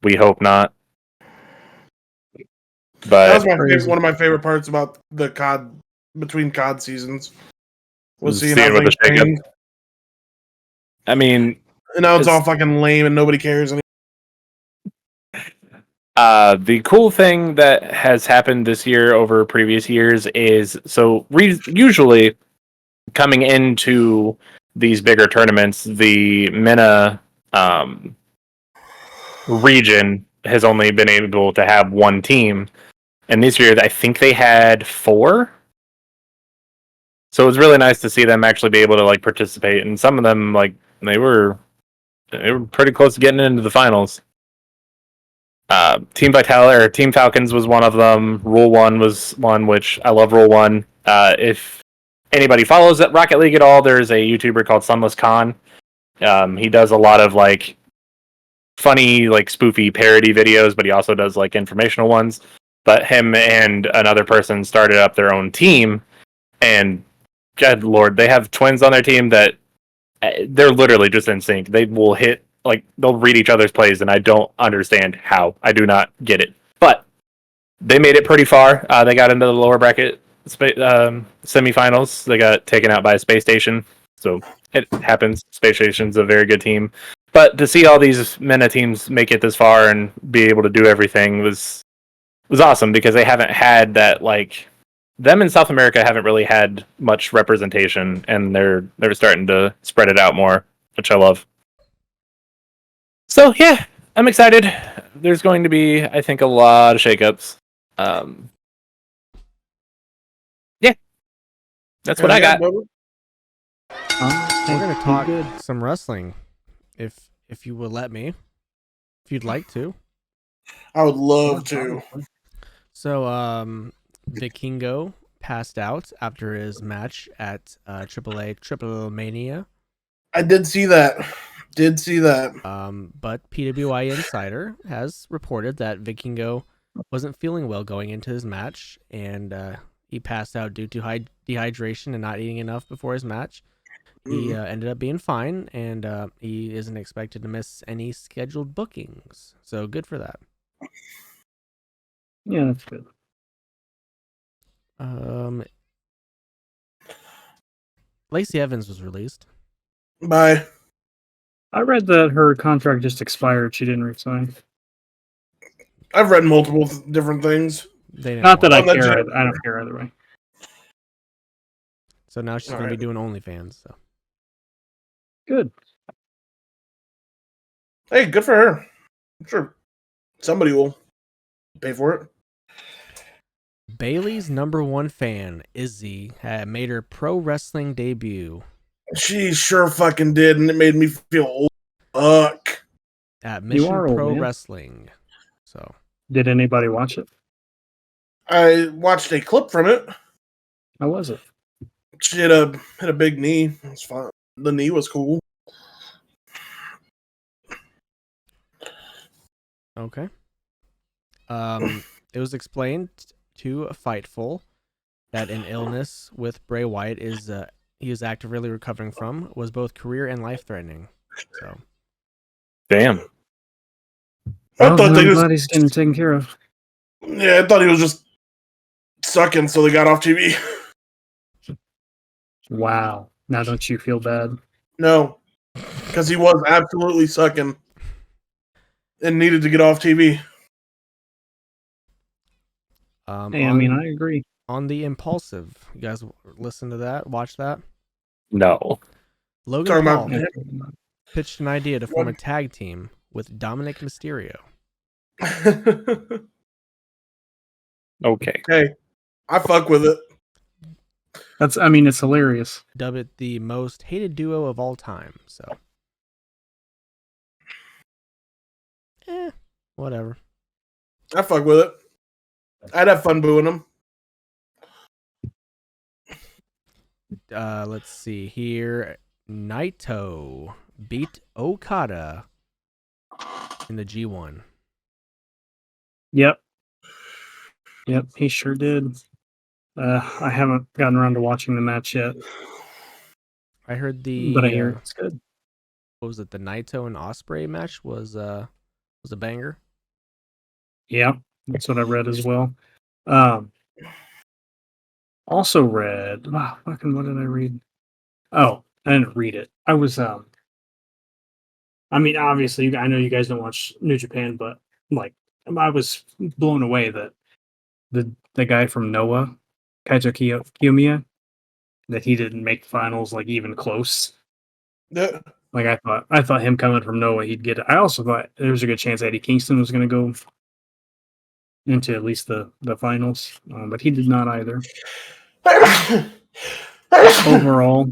We hope not. But That was one of my favorite parts about the COD, between COD seasons, was seeing how things changed. I mean, and now it's all fucking lame and nobody cares anymore. The cool thing that has happened this year over previous years is, so usually coming into these bigger tournaments, the MENA region has only been able to have one team. And this year, I think they had 4. So it was really nice to see them actually be able to like participate. And some of them, like, they were pretty close to getting into the finals. Team Vitality or Team Falcons was one of them. Rule 1 was one, which I love Rule 1. If anybody follows Rocket League at all, there's a YouTuber called Sunless Khan. He does a lot of like funny, like spoofy parody videos, but he also does like informational ones. But him and another person started up their own team, and good lord, they have twins on their team that they're literally just in sync. They will hit, like, they'll read each other's plays, and I don't understand how. I do not get it. But they made it pretty far. They got into the lower bracket semifinals. They got taken out by a space station. So it happens. Space Station's a very good team. But to see all these MENA teams make it this far and be able to do everything was awesome, because they haven't had that, like, them in South America haven't really had much representation, and they're starting to spread it out more, which I love. So yeah, I'm excited. There's going to be, I think, a lot of shakeups. Yeah, that's what I got. We're gonna talk some wrestling, if you would let me, if you'd like to. I would love to. So, Vikingo passed out after his match at AAA Triple Mania. I did see that. But PWI Insider has reported that Vikingo wasn't feeling well going into his match, and he passed out due to dehydration and not eating enough before his match. He ended up being fine, and he isn't expected to miss any scheduled bookings. So good for that. Yeah, that's good. Lacey Evans was released. Bye. I read that her contract just expired. She didn't resign. I've read multiple different things. Not that I care. I don't care either way. So now she's going to be doing OnlyFans. So good. Hey, good for her. I'm sure somebody will pay for it. Bailey's #1 fan, Izzy, had made her pro wrestling debut. She sure fucking did, and it made me feel old. Fuck. At Mission Pro Wrestling. So, did anybody watch it? I watched a clip from it. How was it? She had a big knee. It was fine. The knee was cool. Okay. It was explained to Fightful that an illness with Bray Wyatt he is actively recovering from was both career and life threatening. So, damn. I thought I'm glad he's getting taken care of. Yeah, I thought he was just sucking, so they got off TV. Wow. Now don't you feel bad? No, because he was absolutely sucking and needed to get off TV. Hey, I mean, I agree. On the Impulsive, you guys listen to that? Watch that? No. Logan Paul pitched an idea to form a tag team with Dominic Mysterio. Okay. Hey, I fuck with it. It's hilarious. Dub it the most hated duo of all time. So, whatever. I fuck with it. I'd have fun booing them. Let's see here. Naito beat Okada in the G1. Yep, he sure did. I haven't gotten around to watching the match yet. I heard but I hear it's good. What was it? The Naito and Ospreay match was a banger. Yeah, that's what I read as well. Also read. Wow, fucking what did I read? Oh, I didn't read it. I was I mean, obviously, I know you guys don't watch New Japan, but like, I was blown away that the guy from Noah, Kaito Kiyomiya, that he didn't make finals like even close. Yeah. Like I thought him coming from Noah, he'd get it. I also thought there was a good chance Eddie Kingston was going to go into at least the finals, but he did not either. Overall,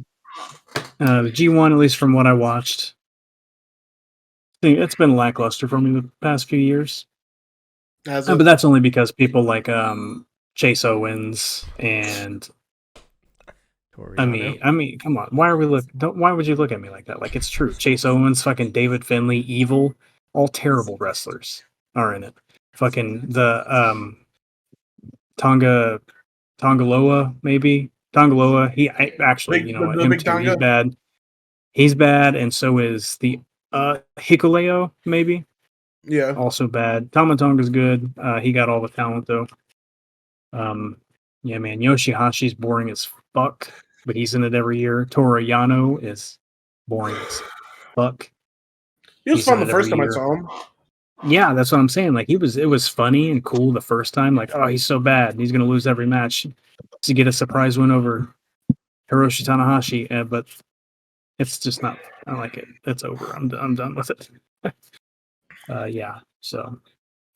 the G1, at least from what I watched, it's been lackluster for me the past few years. But that's only because people like Chase Owens and Toriano. I mean, come on. Why would you look at me like that? Like, it's true. Chase Owens, fucking David Finlay, Evil, all terrible wrestlers are in it. Fucking the Tongaloa, maybe. Tongaloa, actually, you know what, him too, he's bad. He's bad, and so is the Hikuleo, maybe. Yeah. Also bad. Tama Tonga's good. He got all the talent though. Yeah, man. Yoshihashi's boring as fuck, but he's in it every year. Toru Yano is boring as fuck. He was He's fun in the it first every time I year. saw him. Yeah, that's what I'm saying. Like it was funny and cool the first time. Like, oh, he's so bad. And he's gonna lose every match to get a surprise win over Hiroshi Tanahashi. But it's just not. I don't like it. It's over. I'm done with it. Yeah. So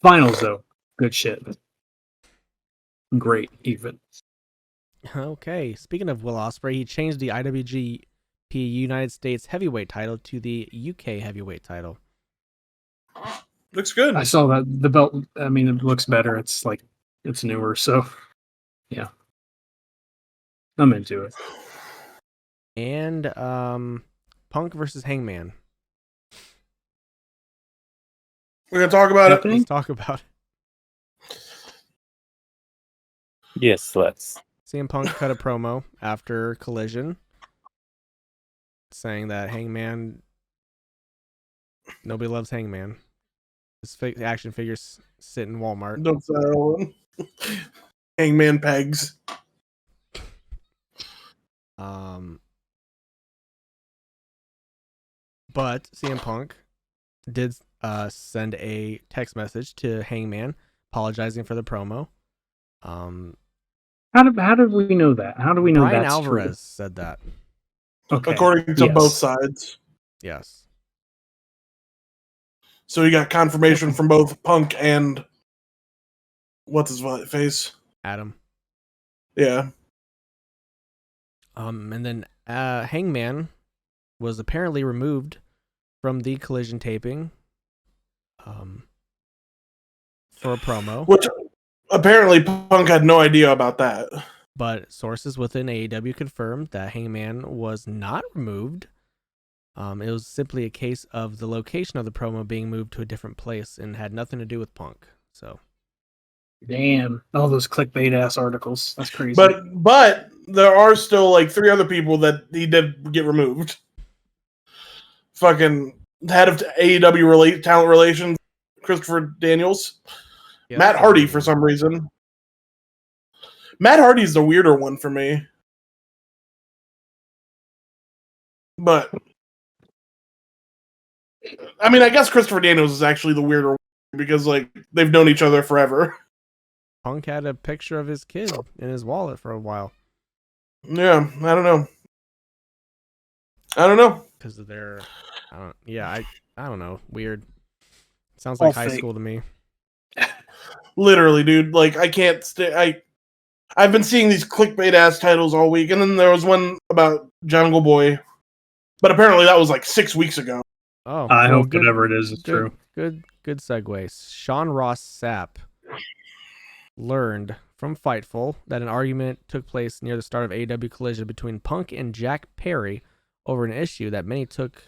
finals though, good shit. Great even. Okay. Speaking of Will Ospreay, he changed the IWGP United States Heavyweight title to the UK Heavyweight title. Looks good. I saw that the belt. I mean, it looks better. It's like it's newer. So yeah, I'm into it. And Punk versus Hangman. We're gonna talk about Happening? Let's talk about it. Yes, let's. CM Punk cut a promo after Collision saying that Hangman, nobody loves Hangman. His action figures sit in Walmart. it. Don't say that one. Hangman pegs. But CM Punk did send a text message to Hangman apologizing for the promo. How did we know that? How do we know Brian that's Alvarez said that. true? Okay. According to Yes. both sides. Yes. So you got confirmation from both Punk and what's his face? Adam. Yeah. And then Hangman was apparently removed from the Collision taping for a promo. Which apparently Punk had no idea about that. But sources within AEW confirmed that Hangman was not removed. It was simply a case of the location of the promo being moved to a different place and had nothing to do with Punk. So, Damn, all those clickbait ass articles. That's crazy. But there are still like 3 other people that he did get removed. Fucking head of AEW talent relations, Christopher Daniels. yeah, Matt Hardy for some reason. Matt Hardy's the weirder one for me. But I mean, I guess Christopher Daniels is actually the weirder one because like they've known each other forever. Punk had a picture of his kid in his wallet for a while. Yeah, I don't know. Because of their, I don't know. Weird. Sounds like All high fake. school to me. Literally, dude. Like I can't stay. I've been seeing these clickbait ass titles all week, and then there was one about Jungle Boy, but apparently that was like 6 weeks ago. Oh, I well, hope whatever it is true. Good segue. Sean Ross Sapp learned from Fightful that an argument took place near the start of AEW Collision between Punk and Jack Perry over an issue that many took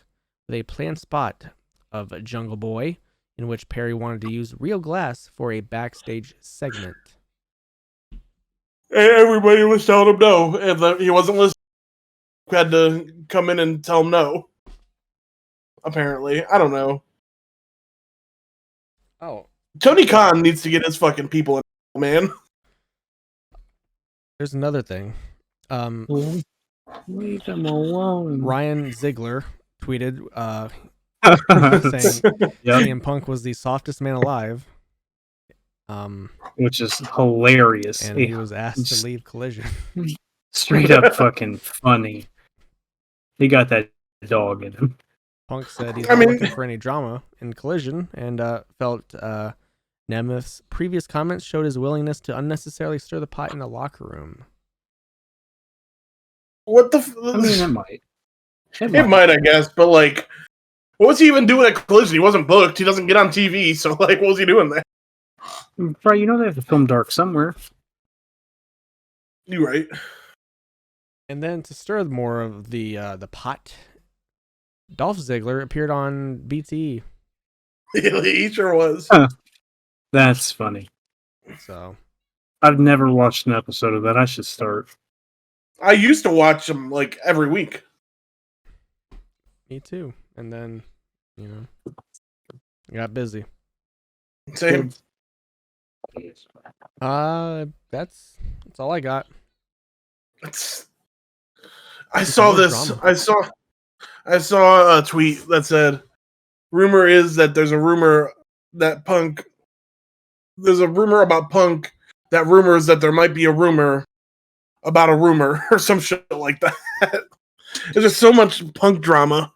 with a planned spot of Jungle Boy, in which Perry wanted to use real glass for a backstage segment. Everybody was telling him no, and he wasn't listening. Had to come in and tell him no. Apparently, I don't know. Oh, Tony Khan needs to get his fucking people in, man. there's another thing. Leave them alone. Ryan Ziegler tweeted saying Yep. CM Punk was the softest man alive. Which is hilarious. And he was asked Just to leave Collision. straight up fucking funny. He got that dog in him. Punk said he's not looking for any drama in Collision and felt Nemeth's previous comments showed his willingness to unnecessarily stir the pot in the locker room. What the? I mean, it might. It might, I guess, but like, what was he even doing at Collision? He wasn't booked. He doesn't get on TV, so like, what was he doing there? Bro, you know they have to film dark somewhere. You right. And then to stir more of the pot, Dolph Ziggler appeared on BTE. He sure was. Huh. That's funny. So I've never watched an episode of that. I should start. I used to watch him like every week. Me too. And then, I got busy. Same. That's all I got. I saw this. Drama. I saw a tweet that said, "Rumor is that there's a rumor that Punk. There's a rumor about Punk. That rumors that there might be a rumor about a rumor or some shit like that." There's just so much Punk drama.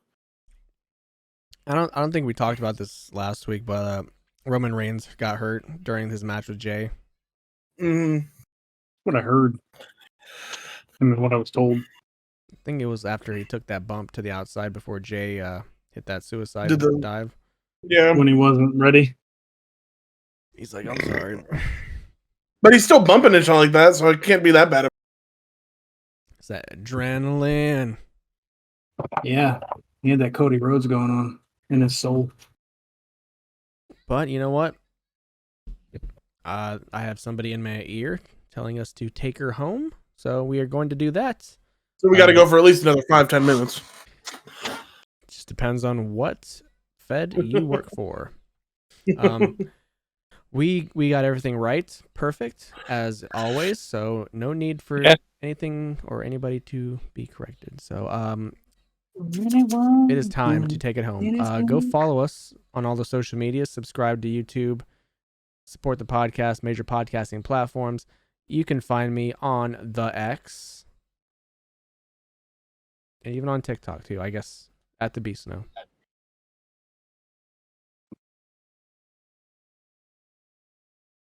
I don't think we talked about this last week, but Roman Reigns got hurt during his match with Jay. What I heard. I mean, what I was told. I think it was after he took that bump to the outside before Jay hit that suicide dive. Yeah. When he wasn't ready. He's like, I'm sorry. But he's still bumping and shit like that, so it can't be that bad. It's that adrenaline. Yeah. He had that Cody Rhodes going on in his soul. But you know what? I have somebody in my ear telling us to take her home, so we are going to do that. So we got to go for at least another 5-10 minutes. Just depends on what Fed you work for. We got everything right, perfect as always. So no need for anything or anybody to be corrected. So it is time to take it home. Go follow us on all the social media. Subscribe to YouTube. Support the podcast, major podcasting platforms. You can find me on the X. And even on TikTok too, I guess, at the Beast Snow.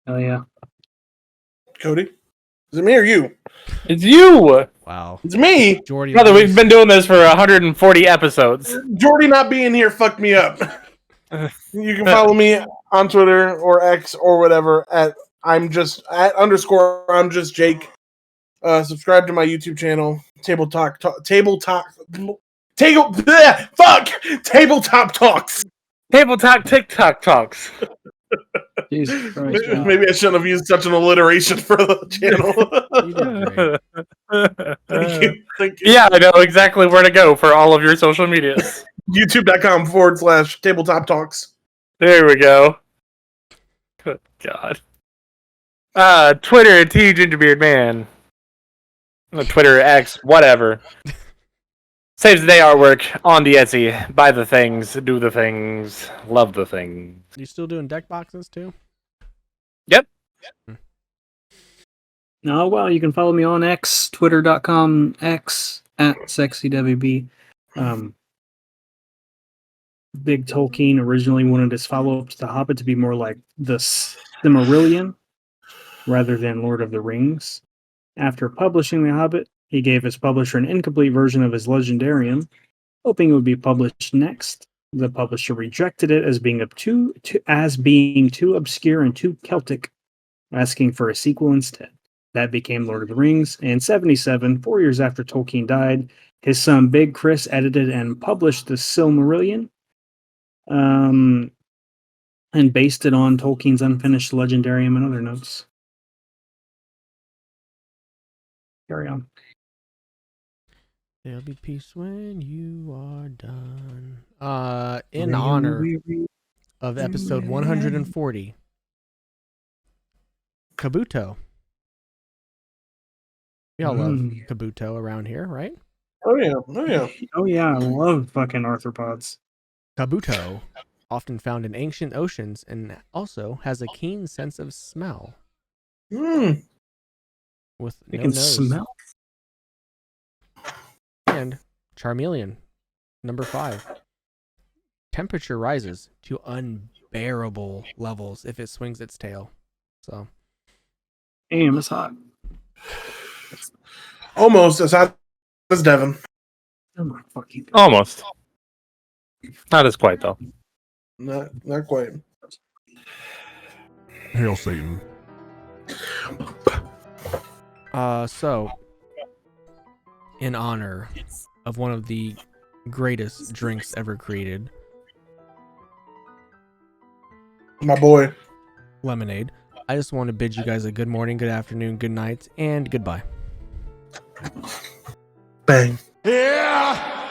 Oh yeah. Cody? Is it me or you? It's you! Wow. It's me! Jordy. Brother, we've been doing this for 140 episodes. Jordy not being here fucked me up. You can follow me on Twitter or X or whatever at I'm just Jake. Subscribe to my YouTube channel, Tabletop Talks. Tabletop TikTok talks. Jesus Christ. Maybe I shouldn't have used such an alliteration for the channel. You did great. Thank you. Yeah, I know exactly where to go for all of your social medias. YouTube.com/tabletop talks. There we go. Good God. Twitter, T Gingerbeard Man. Twitter, X, whatever. Saves the day artwork on the Etsy. Buy the things, do the things, love the things. You still doing deck boxes too? Yep. Oh, well, you can follow me on X, twitter.com, X, at SexyWB. Big Tolkien originally wanted his follow-up to The Hobbit to be more like the Silmarillion rather than Lord of the Rings. After publishing The Hobbit, he gave his publisher an incomplete version of his Legendarium, hoping it would be published next. The publisher rejected it as being too obscure and too Celtic, asking for a sequel instead. That became Lord of the Rings. In 1977, 4 years after Tolkien died, his son Big Chris edited and published the Silmarillion, and based it on Tolkien's unfinished Legendarium and other notes. Carry on. There'll be peace when you are done. In honor of episode 140, Kabuto. We all love Kabuto around here, right? Oh yeah. Oh yeah, I love fucking arthropods. Kabuto, often found in ancient oceans, and also has a keen sense of smell. With They no can nose. smell. And Charmeleon, number 5. Temperature rises to unbearable levels if it swings its tail. So, Damn, it's hot. Almost as hot as Devin. Oh my fucking God. Almost. Not as quite, though. Not quite. Hail Satan. So, in honor of one of the greatest drinks ever created, My boy. lemonade, I just want to bid you guys a good morning, good afternoon, good night, and goodbye. Bang. Yeah!